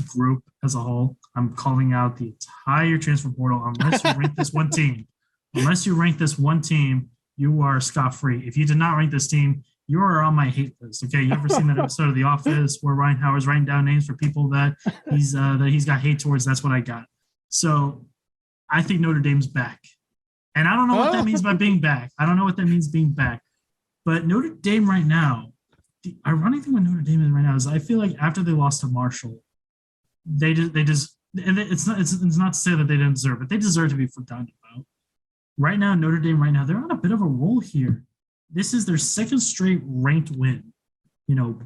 group as a whole. I'm calling out the entire transfer portal unless you rank this one team. Unless you rank this one team, you are scot-free. If you did not rank this team, you are on my hate list. Okay, you ever seen that episode of The Office where Ryan Howard's writing down names for people that he's got hate towards? That's what I got. So I think Notre Dame's back, and I don't know what that means by being back. I don't know what that means being back. But Notre Dame right now, the ironic thing with Notre Dame right now is I feel like after they lost to Marshall, they just and it's not to say that they didn't deserve it. They deserve to be forgotten about. Right now, Notre Dame right now, they're on a bit of a roll here. This is their second straight ranked win,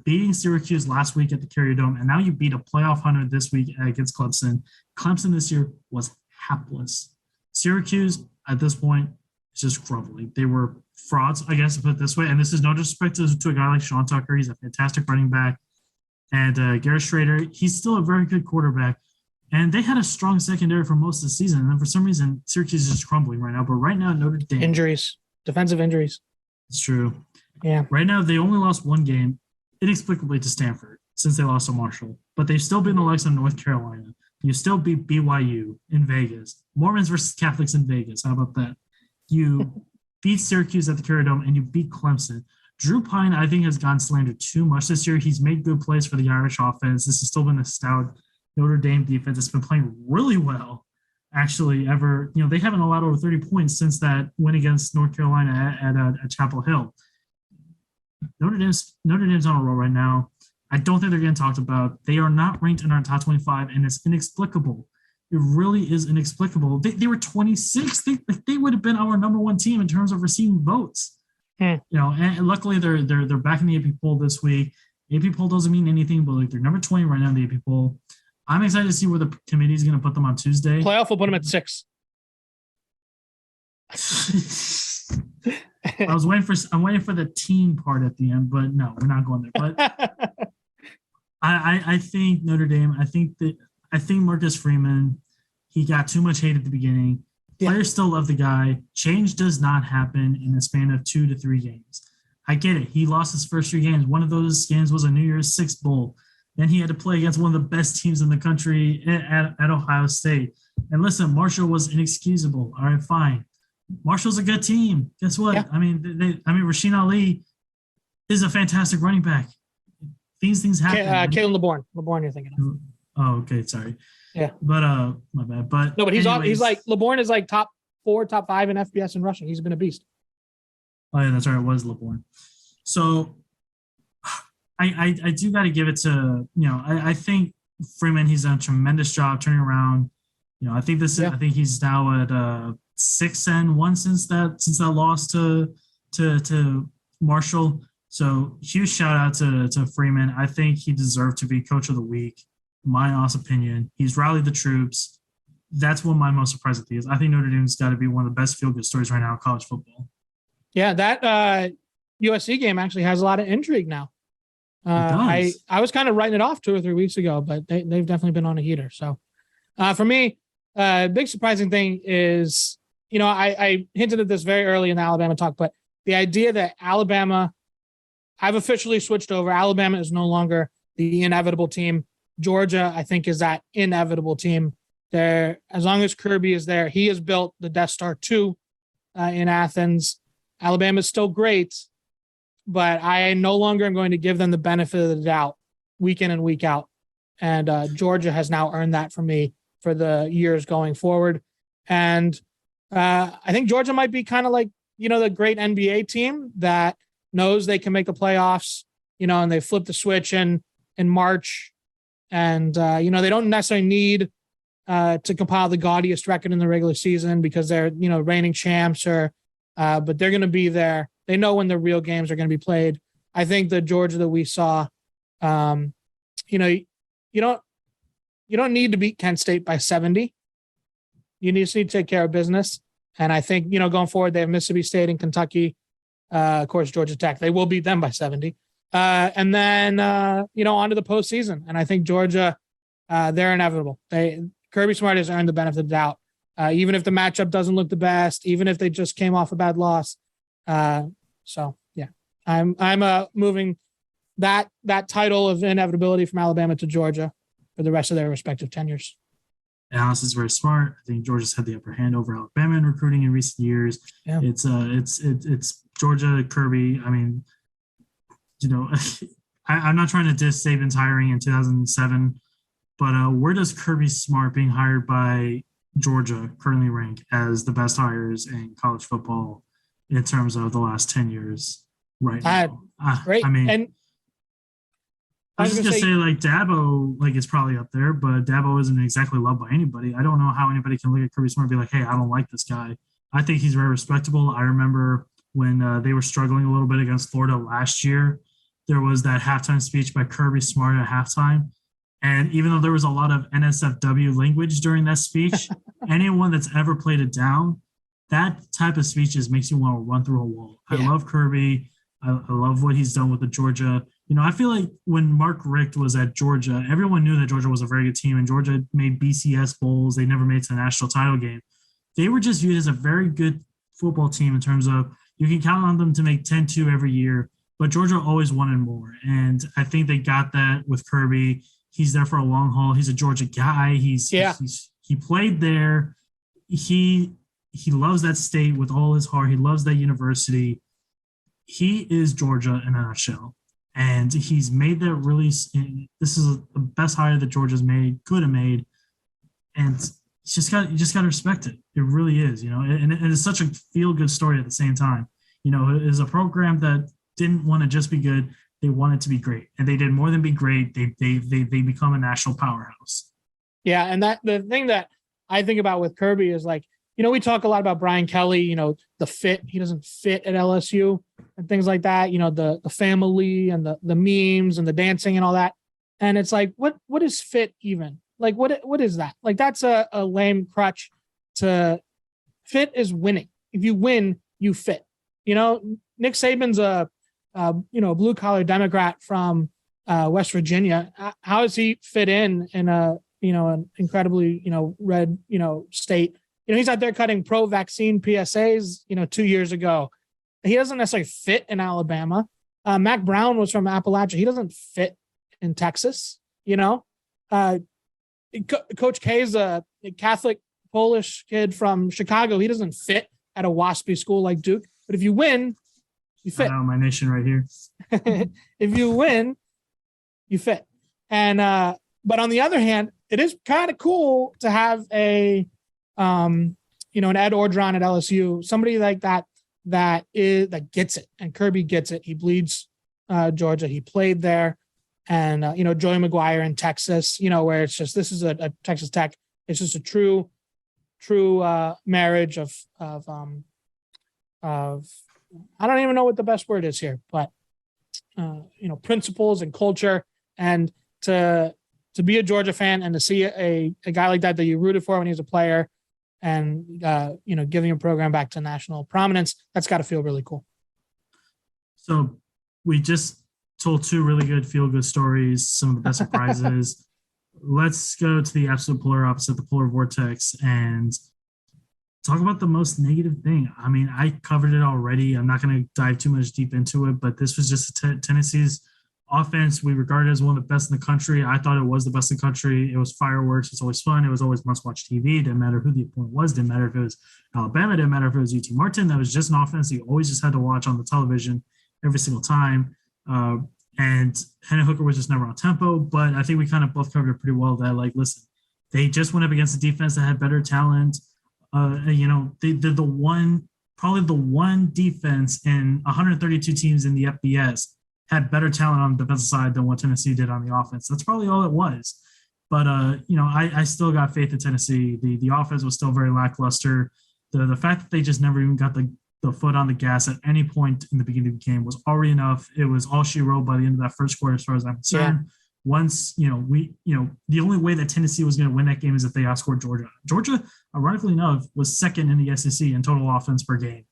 beating Syracuse last week at the Carrier Dome, and now you beat a playoff hunter this week against Clemson. Clemson this year was hapless. Syracuse, at this point, is just groveling. They were frauds, I guess, to put it this way, and this is no disrespect to a guy like Sean Tucker. He's a fantastic running back. And Garrett Schrader, he's still a very good quarterback. And they had a strong secondary for most of the season, and then for some reason, Syracuse is just crumbling right now. But right now, Notre Dame. Injuries, defensive injuries. It's true. Yeah. Right now, they only lost one game, inexplicably to Stanford, since they lost to Marshall. But they've still beaten the likes of North Carolina. You still beat BYU in Vegas. Mormons versus Catholics in Vegas. How about that? You beat Syracuse at the Carrier Dome, and you beat Clemson. Drew Pine, I think, has gotten slandered too much this year. He's made good plays for the Irish offense. This has still been a stout Notre Dame defense that's been playing really well. Actually, they haven't allowed over 30 points since that win against North Carolina at Chapel Hill. Notre Dame's on a roll right now. I don't think they're getting talked about. They are not ranked in our top 25, and it's inexplicable. It really is inexplicable. They were 26th. They would have been our number one team in terms of receiving votes. And luckily they're back in the AP poll this week. AP poll doesn't mean anything, but they're number 20 right now in the AP poll. I'm excited to see where the committee is going to put them on Tuesday. Playoff will put them at 6. I'm waiting for the team part at the end, but no, we're not going there. But I think Notre Dame. I think Marcus Freeman. He got too much hate at the beginning. Yeah. Players still love the guy. Change does not happen in the span of 2 to 3 games. I get it. He lost his first 3 games. One of those games was a New Year's Six bowl. Then he had to play against one of the best teams in the country at Ohio State. And listen, Marshall was inexcusable. All right, fine. Marshall's a good team. Guess what? Yeah. Rasheen Ali is a fantastic running back. These things happen. Kalen LeBourne, you're thinking of. Oh, okay. Sorry. Yeah. But my bad. But no, but he's like LeBourne is like top 4, top 5 in FBS and rushing. He's been a beast. Oh yeah, that's right. It was LeBourne. So I do got to give it to I think Freeman. He's done a tremendous job turning around I think Yeah. I think he's now at 6-1 since that loss to Marshall. So huge shout out to Freeman. I think he deserved to be coach of the week. My honest opinion. He's rallied the troops. That's what my most surprising thing is. I think Notre Dame's got to be one of the best feel good stories right now in college football. Yeah, that USC game actually has a lot of intrigue now. I was kind of writing it off 2 or 3 weeks ago, but they've definitely been on a heater. So for me, big surprising thing is, I hinted at this very early in the Alabama talk, but the idea that Alabama, I've officially switched over. Alabama is no longer the inevitable team. Georgia, I think, is that inevitable team. There, as long as Kirby is there, he has built the Death Star 2 in Athens. Alabama is still great, but I no longer am going to give them the benefit of the doubt week in and week out. And Georgia has now earned that for me for the years going forward. And I think Georgia might be kind of like, the great NBA team that knows they can make the playoffs, and they flip the switch in March. And, they don't necessarily need to compile the gaudiest record in the regular season because they're, reigning champs but they're going to be there. They know when the real games are going to be played. I think the Georgia that we saw, you don't need to beat Kent State by 70. You need to take care of business. And I think, going forward, they have Mississippi State and Kentucky, of course, Georgia Tech. They will beat them by 70. And then, on to the postseason. And I think Georgia, they're inevitable. Kirby Smart has earned the benefit of the doubt, even if the matchup doesn't look the best, even if they just came off a bad loss. So, yeah, I'm moving that title of inevitability from Alabama to Georgia for the rest of their respective tenures. Alice is very smart. I think Georgia's had the upper hand over Alabama in recruiting in recent years. Yeah. It's Georgia, Kirby. I mean, I'm not trying to diss Saban's hiring in 2007, but where does Kirby Smart being hired by Georgia currently rank as the best hires in college football in terms of the last 10 years right now? Great. I mean, and I was just gonna say like Dabo, like it's probably up there, but Dabo isn't exactly loved by anybody. I don't know how anybody can look at Kirby Smart and be like, "Hey, I don't like this guy." I think he's very respectable. I remember when they were struggling a little bit against Florida last year, there was that halftime speech by Kirby Smart at halftime, and even though there was a lot of NSFW language during that speech, anyone that's ever played it down, that type of speeches makes you want to run through a wall. Yeah. I love Kirby. I love what he's done with the Georgia. I feel like when Mark Richt was at Georgia, everyone knew that Georgia was a very good team, and Georgia made BCS bowls. They never made it to the national title game. They were just viewed as a very good football team in terms of you can count on them to make 10-2 every year, but Georgia always wanted more. And I think they got that with Kirby. He's there for a long haul. He's a Georgia guy. He played there. He loves that state with all his heart. He loves that university. He is Georgia in a nutshell. And he's made that really. This is the best hire that Georgia's could have made, and you just got to respect it. It really is, and it's such a feel good story at the same time. It is a program that didn't want to just be good; they wanted to be great, and they did more than be great. They become a national powerhouse. Yeah, and that the thing that I think about with Kirby is like, we talk a lot about Brian Kelly, the fit. He doesn't fit at LSU and things like that, the family and the memes and the dancing and all that. And it's like, what is fit even? Like, what is that? Like, that's a lame crutch to fit is winning. If you win, you fit. Nick Saban's a blue collar Democrat from West Virginia. How does he fit in a, an incredibly, red, state? He's out there cutting pro-vaccine PSAs, 2 years ago. He doesn't necessarily fit in Alabama. Mac Brown was from Appalachia. He doesn't fit in Texas, Coach K is a Catholic Polish kid from Chicago. He doesn't fit at a WASPy school like Duke. But if you win, you fit. My nation right here. If you win, you fit. And but on the other hand, it is kind of cool to have an Ed Orgeron at LSU, somebody like that gets it, and Kirby gets it. He bleeds Georgia. He played there, and Joey McGuire in Texas. Where it's just this is a Texas Tech It's just a true marriage of I don't even know what the best word is here, but principles and culture, and to be a Georgia fan and to see a guy like that you rooted for when he was a player, and giving a program back to national prominence, that's got to feel really cool. So we just told two really good feel-good stories, some of the best surprises. Let's go to the absolute polar opposite, the polar vortex, and talk about the most negative thing. I mean, I covered it already. I'm not going to dive too much deep into it, but this was just Tennessee's offense. We regarded as one of the best in the country. I thought it was the best in the country. It was fireworks. It's always fun. It was always must-watch TV. Didn't matter who the opponent was. Didn't matter if it was Alabama. Didn't matter if it was UT Martin. That was just an offense you always just had to watch on the television every single time. And Hendon Hooker was just never on tempo. But I think we kind of both covered it pretty well that, like, listen, they just went up against a defense that had better talent. They're probably the one defense in 132 teams in the FBS had better talent on the defensive side than what Tennessee did on the offense. That's probably all it was. But, I still got faith in Tennessee. The offense was still very lackluster. The fact that they just never even got the foot on the gas at any point in the beginning of the game was already enough. It was all she wrote by the end of that first quarter, as far as I'm concerned. Yeah. Once, the only way that Tennessee was going to win that game is if they outscored Georgia. Georgia, ironically enough, was second in the SEC in total offense per game.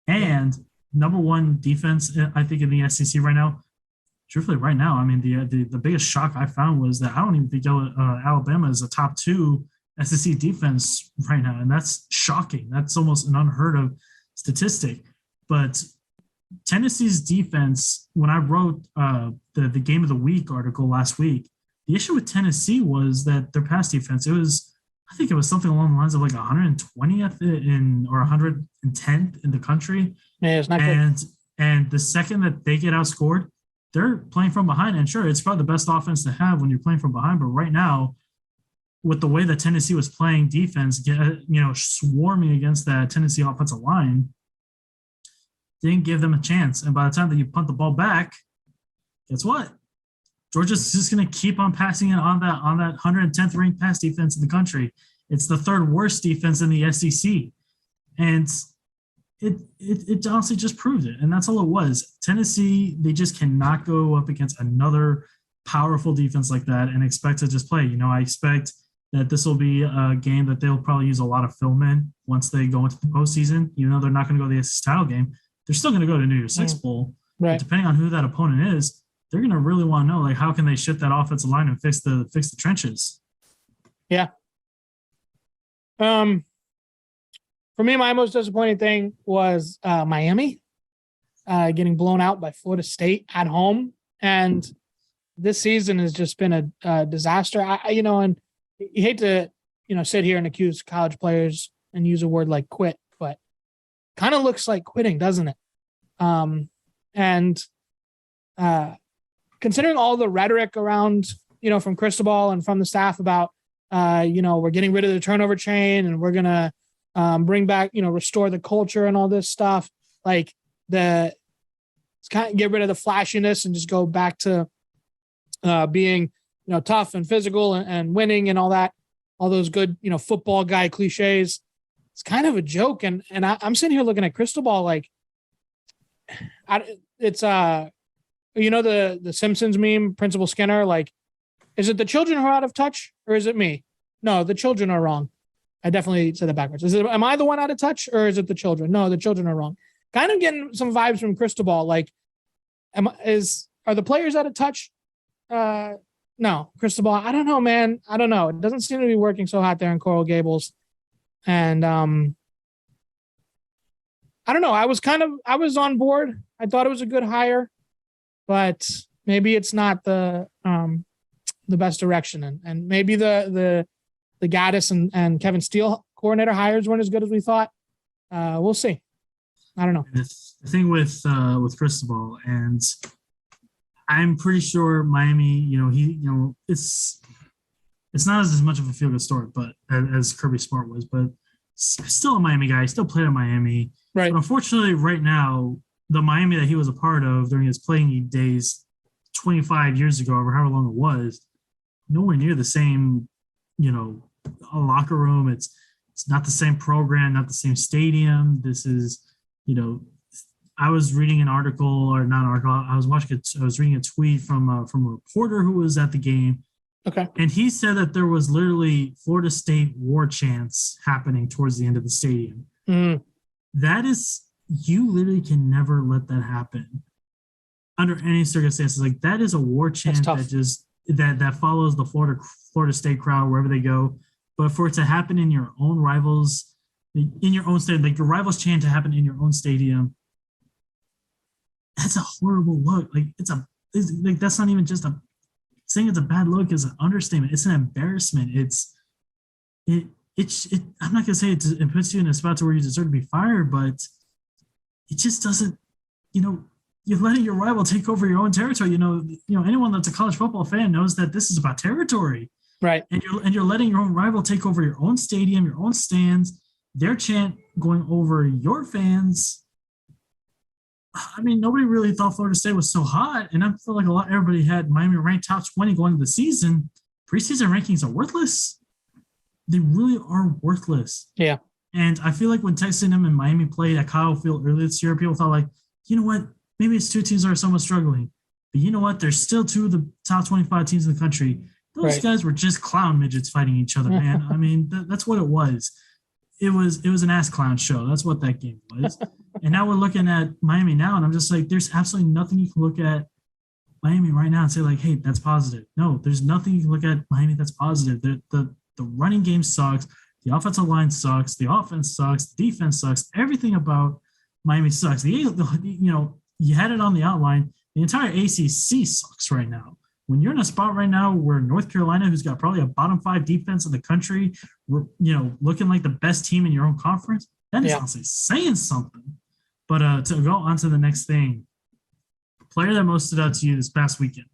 And number one defense, I think, in the SEC right now. Truthfully, right now, I mean, the biggest shock I found was that I don't even think Alabama is a top 2 SEC defense right now. And that's shocking. That's almost an unheard of statistic. But Tennessee's defense, when I wrote the Game of the Week article last week, the issue with Tennessee was that their pass defense, I think it was something along the lines of like 120th or 110th in the country. Yeah, it's not good. And the second that they get outscored, they're playing from behind. And sure, it's probably the best offense to have when you're playing from behind. But right now, with the way that Tennessee was playing defense, swarming against that Tennessee offensive line, didn't give them a chance. And by the time that you punt the ball back, guess what? Georgia's just going to keep on passing it on that 110th ranked pass defense in the country. It's the third worst defense in the SEC. And it honestly just proved it. And that's all it was. Tennessee, they just cannot go up against another powerful defense like that and expect to just play. I expect that this will be a game that they'll probably use a lot of film in once they go into the postseason. Even though they're not going to go to the SEC title game, they're still going to go to New Year's Six Bowl. Right. Depending on who that opponent is, they're going to really want to know, like, how can they shift that offensive line and fix the trenches? Yeah. For me, my most disappointing thing was Miami getting blown out by Florida State at home. And this season has just been a disaster. And you hate to, sit here and accuse college players and use a word like quit, but kind of looks like quitting, doesn't it? Considering all the rhetoric around, from Cristobal and from the staff about, we're getting rid of the turnover chain and we're going to bring back, restore the culture and all this stuff, like it's kind of get rid of the flashiness and just go back to being, tough and physical and winning and all that, all those good, football guy cliches. It's kind of a joke. And I'm sitting here looking at Cristobal like, it's the Simpsons meme, Principal Skinner, like, is it the children who are out of touch or is it me? No, the children are wrong. I definitely said that backwards. Am I the one out of touch or is it the children? No, the children are wrong. Kind of getting some vibes from Cristobal. Like, are the players out of touch? No, Cristobal. I don't know, man. I don't know. It doesn't seem to be working so hot there in Coral Gables. And I don't know. I was on board. I thought it was a good hire, but maybe it's not the best direction. And maybe the Gaddis and Kevin Steele coordinator hires weren't as good as we thought. We'll see. I don't know. The thing with Cristobal, and I'm pretty sure Miami, it's not as much of a feel-good story, but as Kirby Smart was, but still a Miami guy, still played at Miami. Right. But unfortunately, right now, the Miami that he was a part of during his playing days 25 years ago, or however long it was, nowhere near the same, a locker room. It's not the same program, not the same stadium. This is, I was reading an article, or not an article. I was reading a tweet from a reporter who was at the game. Okay. And he said that there was literally Florida State war chants happening towards the end of the stadium. Mm. That is, you literally can never let that happen under any circumstances. Like, that is a war chant that follows the Florida State crowd wherever they go. But for it to happen in your own rivals, in your own stadium, like your rivals chant to happen in your own stadium, that's a horrible look. Like, that's not even just saying it's a bad look is an understatement. It's an embarrassment. I'm not gonna say it puts you in a spot to where you deserve to be fired, but it just doesn't. You're letting your rival take over your own territory. Anyone that's a college football fan knows that this is about territory, right? And you're letting your own rival take over your own stadium, your own stands. Their chant going over your fans. I mean, nobody really thought Florida State was so hot, and I feel like everybody had Miami ranked top 20 going into the season. Preseason rankings are worthless. They really are worthless. Yeah. And I feel like when Texas A&M and Miami played at Kyle Field earlier this year, people thought, like, you know what? Maybe it's two teams that are somewhat struggling. But you know what? There's still two of the top 25 teams in the country. Those guys were just clown midgets fighting each other, man. I mean, that's what it was. It was an ass clown show. That's what that game was. And now we're looking at Miami now, and I'm just like, there's absolutely nothing you can look at Miami right now and say, like, hey, that's positive. No, there's nothing you can look at Miami that's positive. The running game sucks. The offensive line sucks. The offense sucks. The defense sucks. Everything about Miami sucks. You had it on the outline. The entire ACC sucks right now. When you're in a spot right now where North Carolina, who's got probably a bottom 5 defense in the country, looking like the best team in your own conference, that is honestly saying something. But to go on to the next thing, player that most stood out to you this past weekend.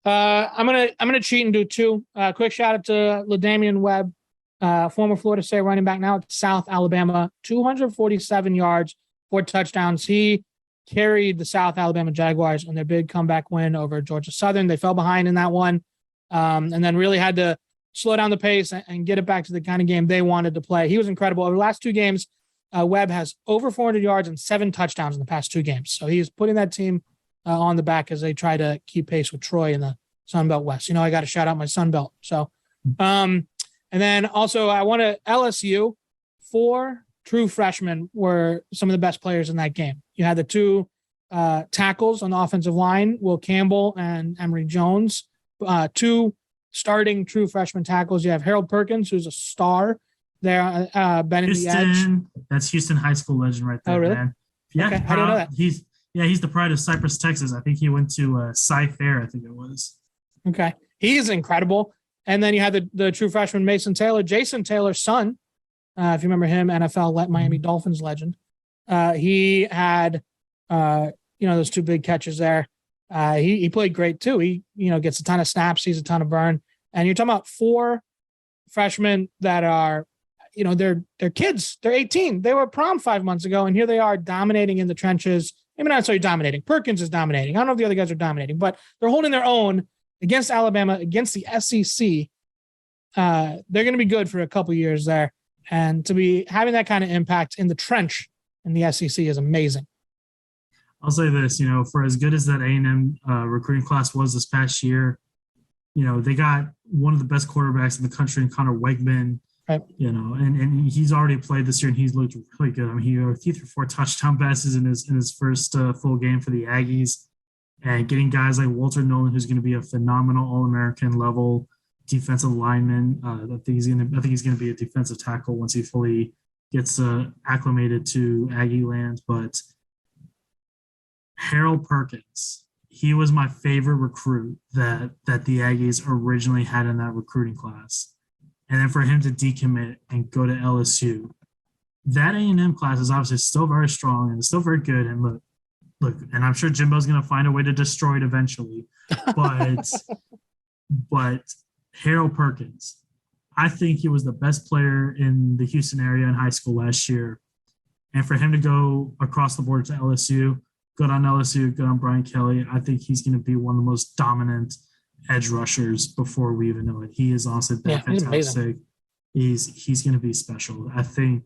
I'm gonna cheat and do two. Quick shout out to LaDamian Webb, former Florida State running back, now at South Alabama, 247 yards, 4 touchdowns. He carried the South Alabama Jaguars in their big comeback win over Georgia Southern. They fell behind in that one, and then really had to slow down the pace and get it back to the kind of game they wanted to play. He was incredible. Over the last 2 games, Webb has over 400 yards and 7 touchdowns in the past 2 games. So he's putting that team on the back as they try to keep pace with Troy in the Sun Belt West. I got to shout out my Sun Belt. So, and then also I want to LSU, 4 true freshmen were some of the best players in that game. You had the 2 tackles on the offensive line, Will Campbell and Emory Jones, 2 starting true freshman tackles. You have Harold Perkins, who's a star there, bending the edge. That's Houston high school legend right there, really? man. Yeah, okay. I didn't know that. He's the pride of Cypress, Texas. I think he went to Cy-Fair, I think it was. Okay. He is incredible. And then you had the true freshman Mason Taylor, Jason Taylor's son. If you remember him, NFL Miami Dolphins legend. He had, those 2 big catches there. He played great too. He, gets a ton of snaps, sees a ton of burn. And you're talking about 4 freshmen that are, they're kids. They're 18. They were prom 5 months ago, and here they are dominating in the trenches. Maybe not necessarily dominating. Perkins is dominating. I don't know if the other guys are dominating, but they're holding their own against Alabama, against the SEC. They're going to be good for a couple years there. And to be having that kind of impact in the trench in the SEC is amazing. I'll say this, for as good as that A&M recruiting class was this past year, they got one of the best quarterbacks in the country in Connor Wegman, right. And he's already played this year and he's looked really good. I mean, he threw 4 touchdown passes in his first full game for the Aggies, and getting guys like Walter Nolan, who's going to be a phenomenal All-American level defensive lineman. I think he's going to be a defensive tackle once he fully gets acclimated to Aggie land. But Harold Perkins, he was my favorite recruit that the Aggies originally had in that recruiting class. And then for him to decommit and go to LSU, that A&M class is obviously still very strong and it's still very good. And look, and I'm sure Jimbo's going to find a way to destroy it eventually. But Harold Perkins, I think he was the best player in the Houston area in high school last year. And for him to go across the board to LSU, good on LSU, good on Brian Kelly. I think he's going to be one of the most dominant edge rushers before we even know it. He is honestly that he's amazing. fantastic. He's going to be special. I think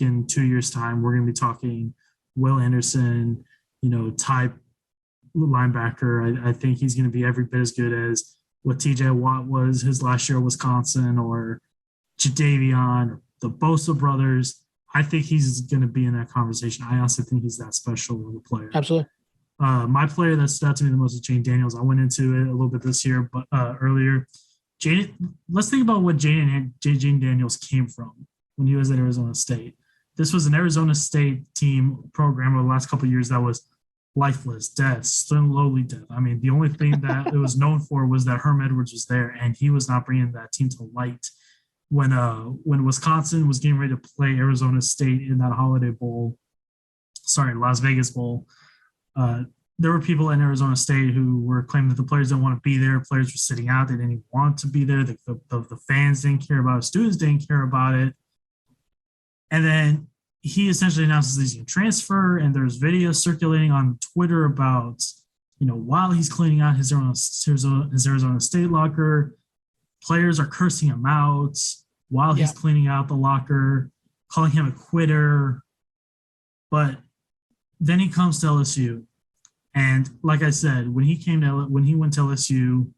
in 2 years' time we're going to be talking Will Anderson, type linebacker. I think he's going to be every bit as good as what TJ Watt was his last year at Wisconsin, or Jadavion, or the Bosa brothers. I think he's going to be in that conversation. I honestly think he's that special of a player. Absolutely. My player that stood out to me the most is Jane Daniels. I went into it a little bit this year, but earlier. Let's think about what Jane Daniels came from when he was at Arizona State. This was an Arizona State team program over the last couple of years that was lifeless, death, slowly death. I mean, the only thing that it was known for was that Herm Edwards was there, and he was not bringing that team to light. When Wisconsin was getting ready to play Arizona State in that Las Vegas Bowl, there were people in Arizona State who were claiming that the players didn't want to be there. Players were sitting out. They didn't even want to be there. The fans didn't care about it. Students didn't care about it. And then he essentially announces he's going to transfer, and there's videos circulating on Twitter about, while he's cleaning out his Arizona State locker, players are cursing him out while he's cleaning out the locker, calling him a quitter. But then he comes to LSU. And like I said, when he went to LSU,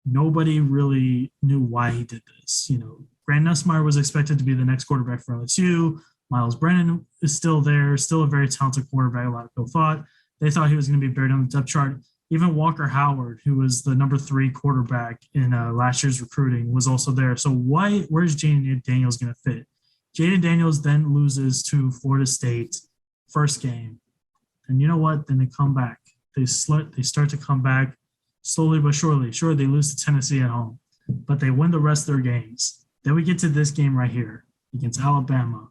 nobody really knew why he did this. Grant Nussmeier was expected to be the next quarterback for LSU. Miles Brennan is still there, still a very talented quarterback. A lot of people thought he was going to be buried on the depth chart. Even Walker Howard, who was the number 3 quarterback in last year's recruiting, was also there. So where's Jaden Daniels going to fit? Jaden Daniels then loses to Florida State first game. And you know what? Then they come back. They start to come back slowly but surely. Sure, they lose to Tennessee at home, but they win the rest of their games. Then we get to this game right here against Alabama,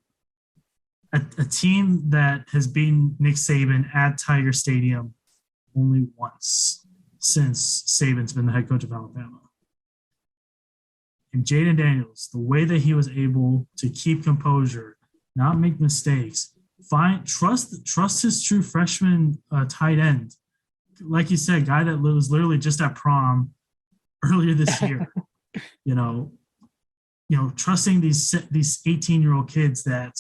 a team that has beaten Nick Saban at Tiger Stadium only once since Saban's been the head coach of Alabama. And Jaden Daniels, the way that he was able to keep composure, not make mistakes, trust his true freshman tight end. Like you said, guy that was literally just at prom earlier this year. Trusting these 18-year-old kids that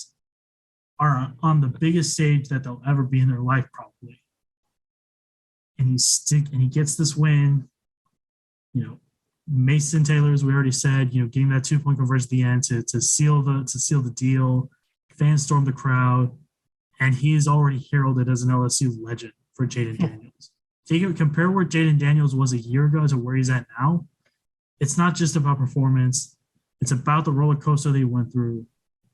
are on the biggest stage that they'll ever be in their life, probably. And he gets this win. Mason Taylor, as we already said, getting that 2-point conversion at the end to seal the deal. Fans stormed the crowd, and he is already heralded as an LSU legend for Jaden Daniels. If you compare where Jaden Daniels was a year ago to where he's at now, it's not just about performance. It's about the roller coaster that he went through.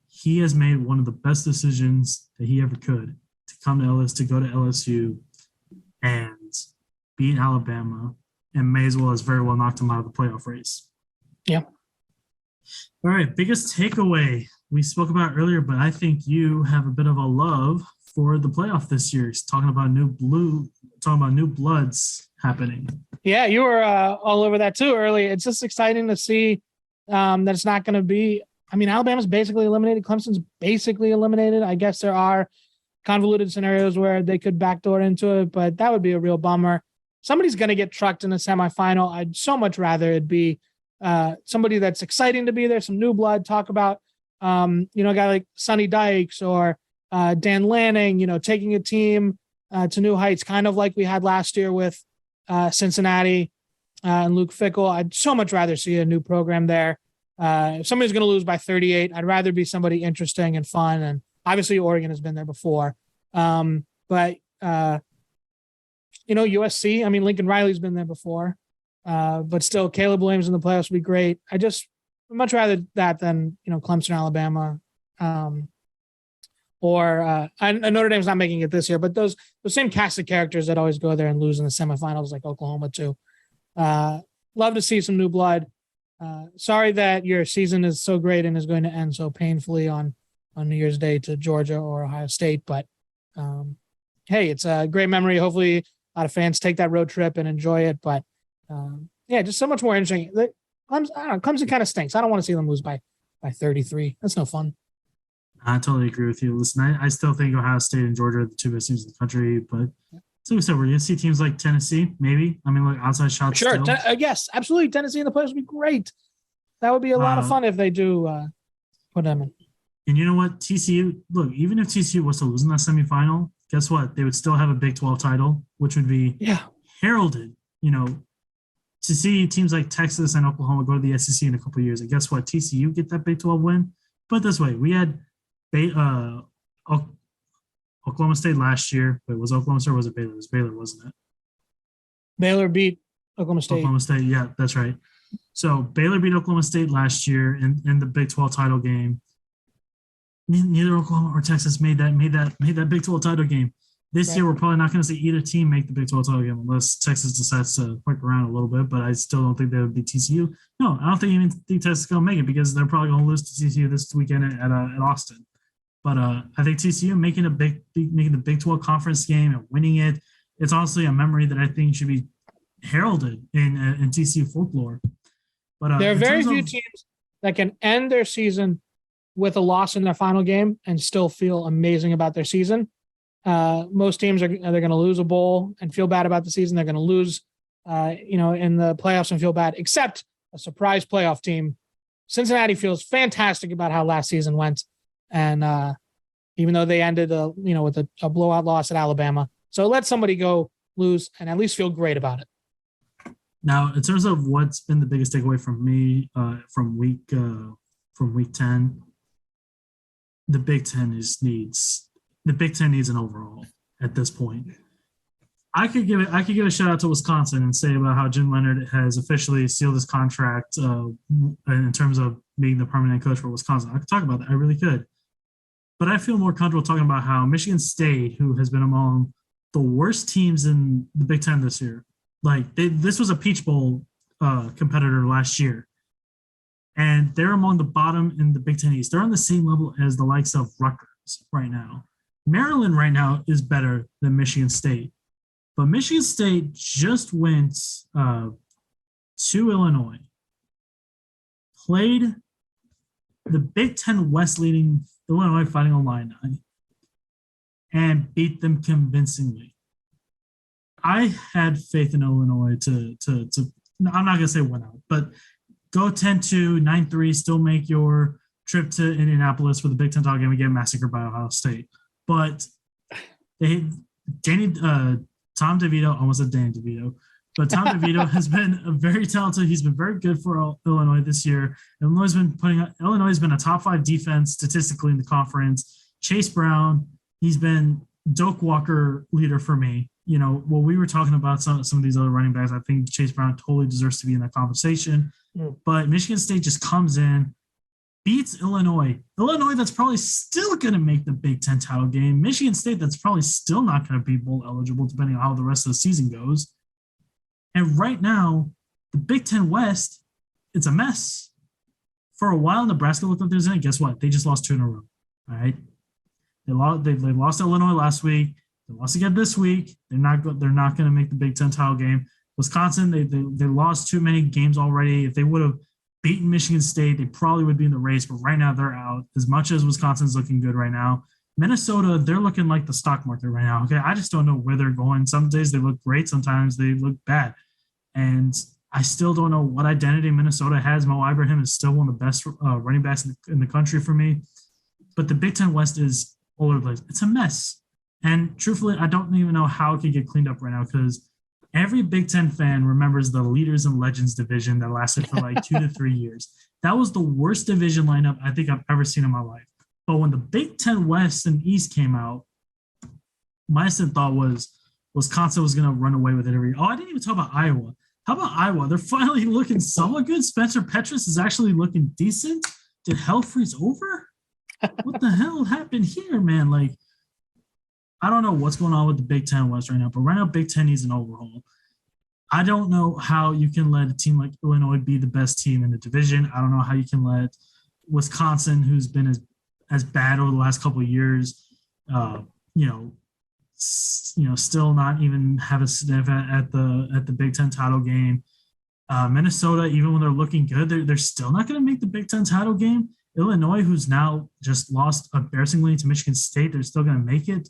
He has made one of the best decisions that he ever could to come to to go to LSU and beat Alabama, and may as well as very well knocked him out of the playoff race. Yeah. All right, biggest takeaway we spoke about earlier, but I think you have a bit of a love for the playoff this year. He's talking about new bloods happening. Yeah, you were all over that too early. It's just exciting to see that it's not going to be. I mean, Alabama's basically eliminated. Clemson's basically eliminated. I guess there are convoluted scenarios where they could backdoor into it, but that would be a real bummer. Somebody's going to get trucked in the semifinal. I'd so much rather it be somebody that's exciting to be there, some new blood. Talk about, a guy like Sonny Dykes or Dan Lanning, taking a team to new heights, kind of like we had last year with Cincinnati and Luke Fickell. I'd so much rather see a new program there. If somebody's going to lose by 38, I'd rather be somebody interesting and fun. And obviously Oregon has been there before. But USC, I mean, Lincoln Riley's been there before. But still, Caleb Williams in the playoffs would be great. I'd much rather that than, Clemson, Alabama. Or Notre Dame's not making it this year, but those same cast of characters that always go there and lose in the semifinals, like Oklahoma too. Love to see some new blood. Sorry that your season is so great and is going to end so painfully on New Year's Day to Georgia or Ohio State. But hey, it's a great memory. Hopefully a lot of fans take that road trip and enjoy it. But just so much more interesting. Clemson kind of stinks. I don't want to see them lose by 33. That's no fun. I totally agree with you. Listen, I still think Ohio State and Georgia are the two best teams in the country, but So we said we're gonna see teams like Tennessee, maybe. I mean, like outside shots. Sure. Still. Yes, absolutely. Tennessee in the playoffs would be great. That would be a lot of fun if they do put them in. And you know what? TCU, look, even if TCU was to lose in that semifinal, guess what? They would still have a Big 12 title, which would be heralded, to see teams like Texas and Oklahoma go to the SEC in a couple of years. And guess what? TCU get that Big 12 win. But this way, we had Oklahoma State last year. Wait, was Oklahoma State or was it Baylor? It was Baylor, wasn't it? Baylor beat Oklahoma State. Oklahoma State, yeah, that's right. So Baylor beat Oklahoma State last year in the Big 12 title game. Neither Oklahoma or Texas made that Big 12 title game. This year, we're probably not going to see either team make the Big 12 title game unless Texas decides to work around a little bit. But I still don't think they would be TCU. No, I don't think Texas is going to make it because they're probably going to lose to TCU this weekend at Austin. But I think TCU making the Big 12 conference game and winning it, it's honestly a memory that I think should be heralded in TCU folklore. But there are very few teams that can end their season with a loss in their final game and still feel amazing about their season. Most teams they're going to lose a bowl and feel bad about the season. They're going to lose, in the playoffs and feel bad, except a surprise playoff team. Cincinnati feels fantastic about how last season went. And even though they ended, with a blowout loss at Alabama. So let somebody go lose and at least feel great about it. Now, in terms of what's been the biggest takeaway from me from week 10, the Big Ten needs an overhaul at this point. I could give a shout out to Wisconsin and say about how Jim Leonard has officially sealed his contract in terms of being the permanent coach for Wisconsin. I could talk about that. I really could. But I feel more comfortable talking about how Michigan State, who has been among the worst teams in the Big Ten this year, this was a Peach Bowl competitor last year. And they're among the bottom in the Big Ten East. They're on the same level as the likes of Rutgers right now. Maryland right now is better than Michigan State. But Michigan State just went to Illinois, played the Big Ten West leading Illinois Fighting Illini, and beat them convincingly. I had faith in Illinois to I'm not going to say win out, but go 10-2, 9-3, still make your trip to Indianapolis for the Big Ten title game and get massacred by Ohio State. But Tom DeVito, almost said Danny DeVito, but Tom DeVito has been very talented. He's been very good for Illinois this year. Illinois has been a top 5 defense statistically in the conference. Chase Brown, he's been Doak Walker leader for me. While we were talking about some of these other running backs, I think Chase Brown totally deserves to be in that conversation. But Michigan State just comes in, beats Illinois. Illinois, that's probably still going to make the Big Ten title game. Michigan State, that's probably still not going to be bowl eligible, depending on how the rest of the season goes. And right now, the Big Ten West, it's a mess. For a while, Nebraska looked like they was in it. Guess what? They just lost 2 in a row. All right. They lost to Illinois last week. They lost again this week. They're not going to make the Big Ten title game. Wisconsin, they lost too many games already. If they would have beaten Michigan State, they probably would be in the race. But right now, they're out. As much as Wisconsin's looking good right now, Minnesota, they're looking like the stock market right now. Okay, I just don't know where they're going. Some days they look great. Sometimes they look bad. And I still don't know what identity Minnesota has. Mo Ibrahim is still one of the best running backs in the country for me. But the Big Ten West is all over the place. It's a mess. And truthfully, I don't even know how it could get cleaned up right now because every Big Ten fan remembers the Leaders and Legends division that lasted for like 2 to 3 years. That was the worst division lineup I think I've ever seen in my life. But when the Big Ten West and East came out, my instant thought was Wisconsin was going to run away with it every year. Oh, I didn't even talk about Iowa. How about Iowa? They're finally looking somewhat good. Spencer Petras is actually looking decent. Did hell freeze over? What the hell happened here, man? I don't know what's going on with the Big Ten West right now, but right now Big Ten needs an overhaul. I don't know how you can let a team like Illinois be the best team in the division. I don't know how you can let Wisconsin, who's been as bad over the last couple of years, still not even have a sniff at the Big Ten title game. Minnesota, even when they're looking good, they're still not going to make the Big Ten title game. Illinois, who's now just lost embarrassingly to Michigan State, they're still going to make it.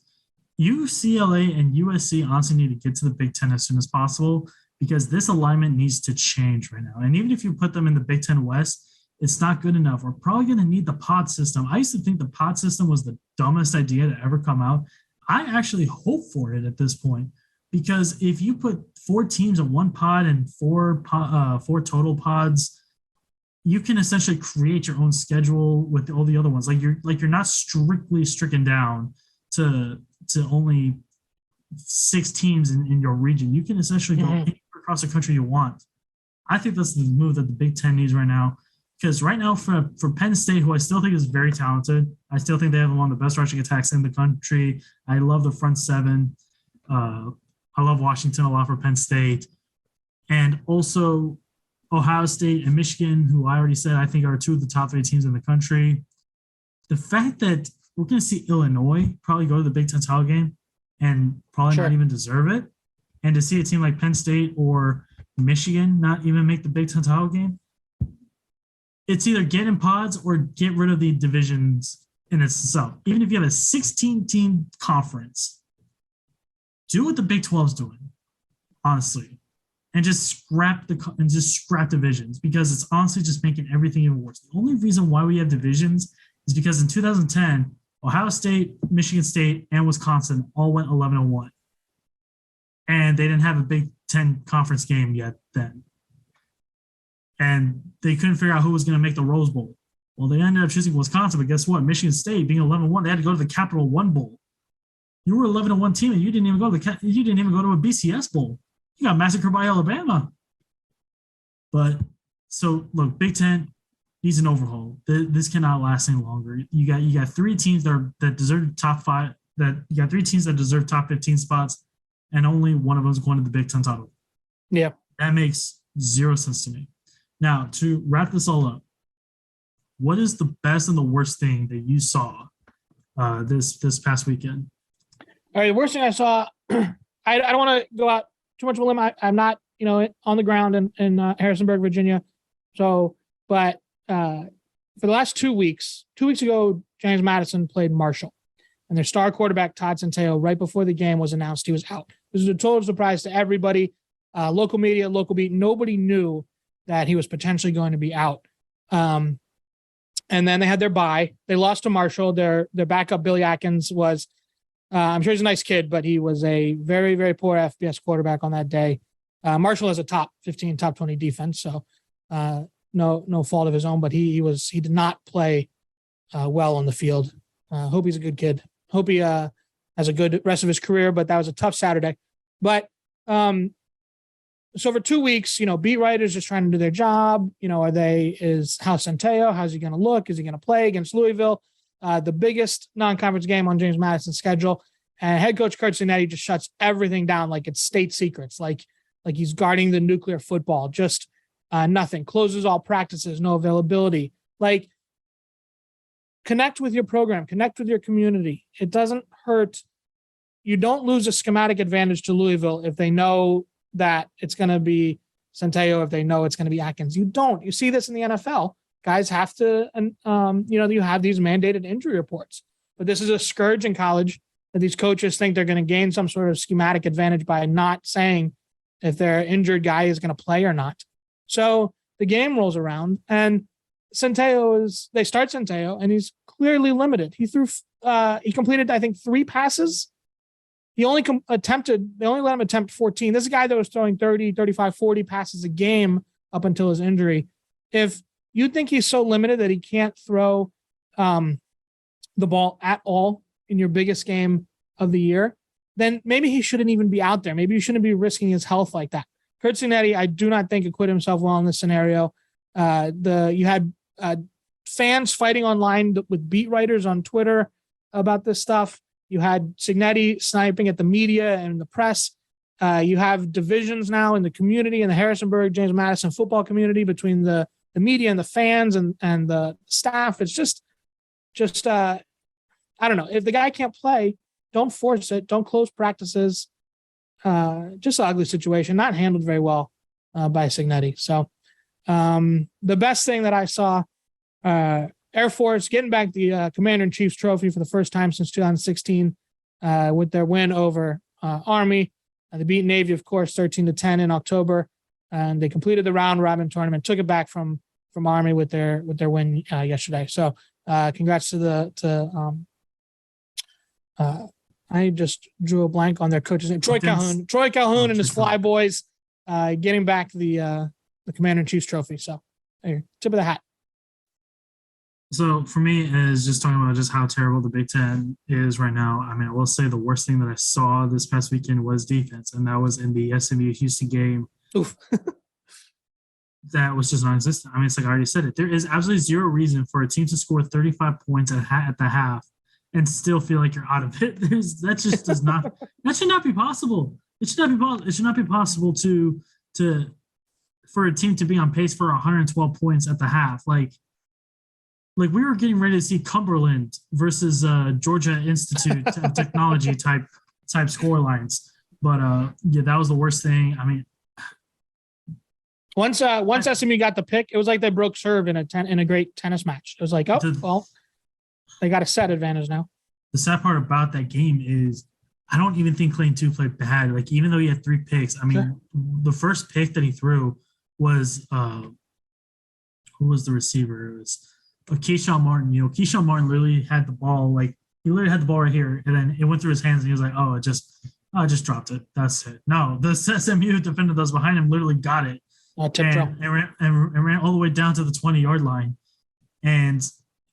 UCLA and USC honestly need to get to the Big Ten as soon as possible because this alignment needs to change right now. And even if you put them in the Big Ten West, it's not good enough. We're probably going to need the pod system. I used to think the pod system was the dumbest idea to ever come out. I actually hope for it at this point because if you put 4 teams in one pod and four total pods, you can essentially create your own schedule with all the other ones. You're not strictly stricken down to only 6 teams in your region. You can essentially go anywhere across the country you want. I think that's the move that the Big Ten needs right now. Because right now for Penn State, who I still think is very talented, I still think they have one of the best rushing attacks in the country. I love the front 7. I love Washington a lot for Penn State. And also Ohio State and Michigan, who I already said I think are 2 of the top 3 teams in the country. The fact that we're going to see Illinois probably go to the Big Ten title game and probably not even deserve it, and to see a team like Penn State or Michigan not even make the Big Ten title game, it's either get in pods or get rid of the divisions in itself. Even if you have a 16-team conference, do what the Big 12 is doing, honestly, and just scrap divisions because it's honestly just making everything even worse. The only reason why we have divisions is because in 2010, Ohio State, Michigan State, and Wisconsin all went 11-1, and they didn't have a Big Ten conference game yet then. And they couldn't figure out who was going to make the Rose Bowl. Well, they ended up choosing Wisconsin, but guess what? Michigan State, being 11-1, they had to go to the Capital One Bowl. You were 11-1 team, and you didn't even go to a BCS Bowl. You got massacred by Alabama. But so look, Big Ten needs an overhaul. This cannot last any longer. You got 3 teams that deserve top 5. You got 3 teams that deserve top 15 spots, and only one of them is going to the Big Ten title. Yeah, that makes 0 sense to me. Now, to wrap this all up, what is the best and the worst thing that you saw this past weekend? All right, the worst thing I saw, I don't want to go out too much of a limb. I'm not, on the ground in Harrisonburg, Virginia. So, but for the last 2 weeks ago, James Madison played Marshall, and their star quarterback, Todd Centeio, right before the game was announced, he was out. This was a total surprise to everybody, local media, local beat. Nobody knew that he was potentially going to be out. And then they had their bye. They lost to Marshall. Their backup, Billy Atkins, was, I'm sure he's a nice kid, but he was a very, very poor FBS quarterback on that day. Marshall has a top 15, top 20 defense, so no fault of his own, but he did not play well on the field. Hope he's a good kid. Hope he has a good rest of his career, but that was a tough Saturday. But so for 2 weeks, beat writers just trying to do their job. How's Centeio? How's he going to look? Is he going to play against Louisville? The biggest non-conference game on James Madison's schedule. And head coach Curt Cignetti just shuts everything down like it's state secrets, like he's guarding the nuclear football. Just nothing. Closes all practices, no availability. Connect with your program, connect with your community. It doesn't hurt. You don't lose a schematic advantage to Louisville if they know that it's going to be Centeio, if they know it's going to be Atkins. You don't. You see this in the NFL. Guys have to, you have these mandated injury reports. But this is a scourge in college that these coaches think they're going to gain some sort of schematic advantage by not saying if their injured guy is going to play or not. So the game rolls around, and they start Centeio, and he's clearly limited. He completed, I think, 3 passes. He only they only let him attempt 14. This is a guy that was throwing 30, 35, 40 passes a game up until his injury. If you think he's so limited that he can't throw the ball at all in your biggest game of the year, then maybe he shouldn't even be out there. Maybe you shouldn't be risking his health like that. Curt Cignetti, I do not think acquitted himself well in this scenario. You had fans fighting online with beat writers on Twitter about this stuff. You had Cignetti sniping at the media and the press. You have divisions now in the community, in the Harrisonburg, James Madison football community, between the media and the fans and the staff. It's just I don't know. If the guy can't play, don't force it. Don't close practices. Just an ugly situation, not handled very well by Cignetti. So the best thing that I saw, Air Force getting back the Commander-in-Chief's trophy for the first time since 2016. with their win over Army. They beat Navy, of course, 13-10 in October, and they completed the round robin tournament. Took it back from Army with their win yesterday. So congrats to I just drew a blank on their coach's name, Troy Calhoun. Troy Calhoun and his Fly Boys getting back the Commander-in-Chief's trophy. So there, tip of the hat. So for me, is just talking about just how terrible the Big Ten is right now. I mean, I will say the worst thing that I saw this past weekend was defense, and that was in the SMU Houston game. Oof. That was just non-existent. I mean, it's like I already said it. There is absolutely zero reason for a team to score 35 points at the half and still feel like you're out of it. That just does not. That should not be possible. It should not be possible to for a team to be on pace for 112 points at the half. Like we were getting ready to see Cumberland versus Georgia Institute of Technology type score lines. But yeah, that was the worst thing. I mean, once SMU got the pick, it was like they broke serve in a great tennis match. It was like, well, they got a set advantage now. The sad part about that game is I don't even think Clayton 2 played bad. Like, even though he had 3 picks, I mean, sure. The first pick that he threw was who was the receiver? It was Keyshawn Martin. You know, Keyshawn Martin literally had the ball, like he literally had the ball right here, and then it went through his hands, and he was like, "Oh, I just dropped it. That's it." No, the SMU defender that was behind him literally got it and ran all the way down to the 20-yard line, and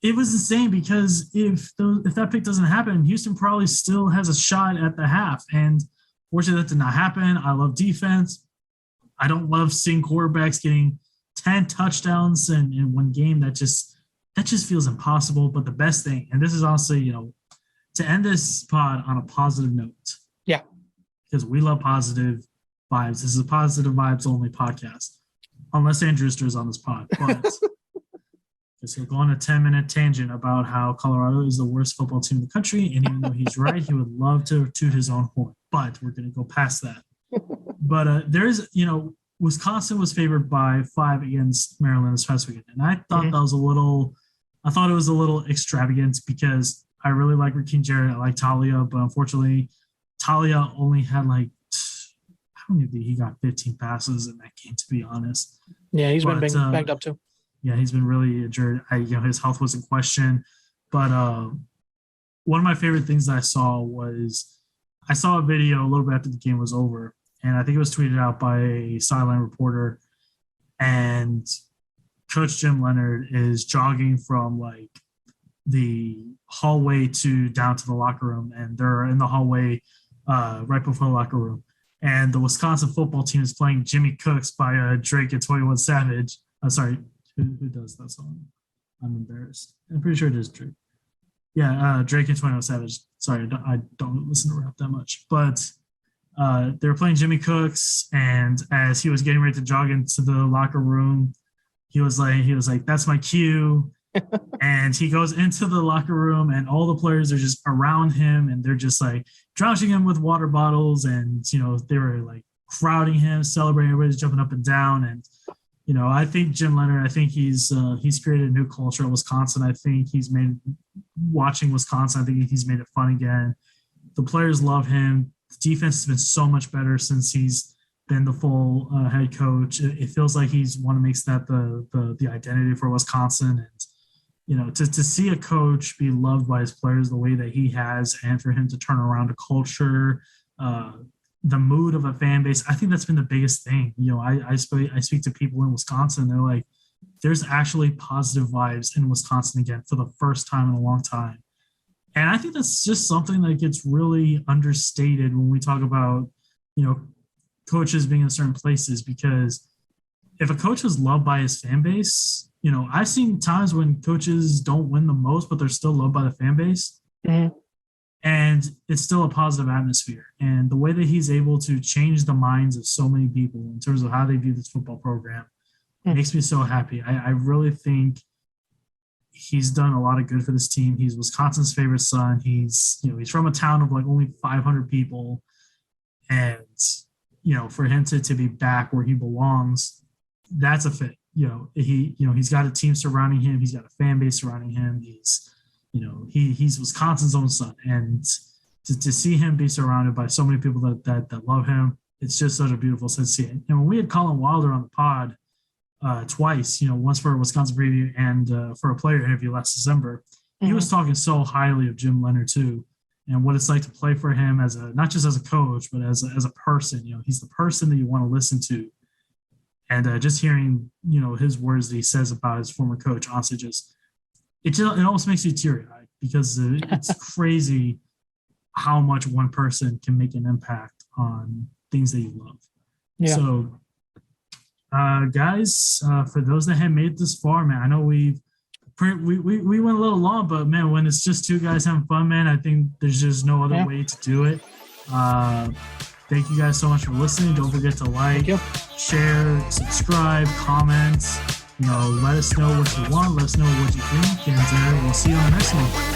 it was insane because if that pick doesn't happen, Houston probably still has a shot at the half. And fortunately, that did not happen. I love defense. I don't love seeing quarterbacks getting 10 touchdowns in one game. That just feels impossible. But the best thing, and this is honestly, you know, to end this pod on a positive note. Yeah. Because we love positive vibes. This is a positive vibes only podcast. Unless Andrew Rooster is on this pod. But because he'll go on a 10-minute tangent about how Colorado is the worst football team in the country. And even though he's right, he would love to toot his own horn. But we're going to go past that. But there's, you know, Wisconsin was favored by 5 against Maryland this past weekend. And I thought that was it was a little extravagant because I really like Rakeem Jarrett. I like Talia, but unfortunately, Talia only had I don't even think he got 15 passes in that game, to be honest. Yeah, he's been banged up too. Yeah, he's been really injured. His health was in question. But one of my favorite things that I saw was I saw a video a little bit after the game was over, and I think it was tweeted out by a sideline reporter. And Coach Jim Leonard is jogging from the hallway down to the locker room, and they're in the hallway right before the locker room. And the Wisconsin football team is playing Jimmy Cooks by Drake and 21 Savage. Sorry. Who does that song? I'm embarrassed. I'm pretty sure it is Drake. Yeah, Drake and 21 Savage. Sorry, I don't listen to rap that much. But they were playing Jimmy Cooks, and as he was getting ready to jog into the locker room, he was like, "That's my cue." And he goes into the locker room, and all the players are just around him, and they're just like droushing him with water bottles, and they were like crowding him, celebrating. Everybody's jumping up and down, and I think Jim Leonard, he's created a new culture at Wisconsin. I think watching Wisconsin, I think he's made it fun again. The players love him. The defense has been so much better since he's been the full head coach. It feels like he's makes that the identity for Wisconsin. And, to see a coach be loved by his players the way that he has, and for him to turn around a culture, the mood of a fan base, I think that's been the biggest thing. I speak to people in Wisconsin. They're like, there's actually positive vibes in Wisconsin again for the first time in a long time. And I think that's just something that gets really understated when we talk about, coaches being in certain places, because if a coach is loved by his fan base, I've seen times when coaches don't win the most, but they're still loved by the fan base. Mm-hmm. And it's still a positive atmosphere. And the way that he's able to change the minds of so many people in terms of how they view this football program makes me so happy. I really think he's done a lot of good for this team. He's Wisconsin's favorite son. He's from a town of only 500 people. And, for him to be back where he belongs, that's a fit. He's got a team surrounding him. He's got a fan base surrounding him. He's Wisconsin's own son. And to see him be surrounded by so many people that love him, it's just such a beautiful sense to see it. And when we had Colin Wilder on the pod twice, once for a Wisconsin preview and for a player interview last December, he was talking so highly of Jim Leonard too, and what it's like to play for him as not just as a coach, but as a person. He's the person that you want to listen to. And just hearing, his words that he says about his former coach, honestly, it almost makes you teary-eyed because it's crazy how much one person can make an impact on things that you love. Yeah. So, guys, for those that have made it this far, man, I know we went a little long, but man, when it's just two guys having fun, man, I think there's just no other way to do it. Thank you guys so much for listening. Don't forget to like, share, subscribe, comment. Let us know what you want. Let us know what you think. And we'll see you on the next one.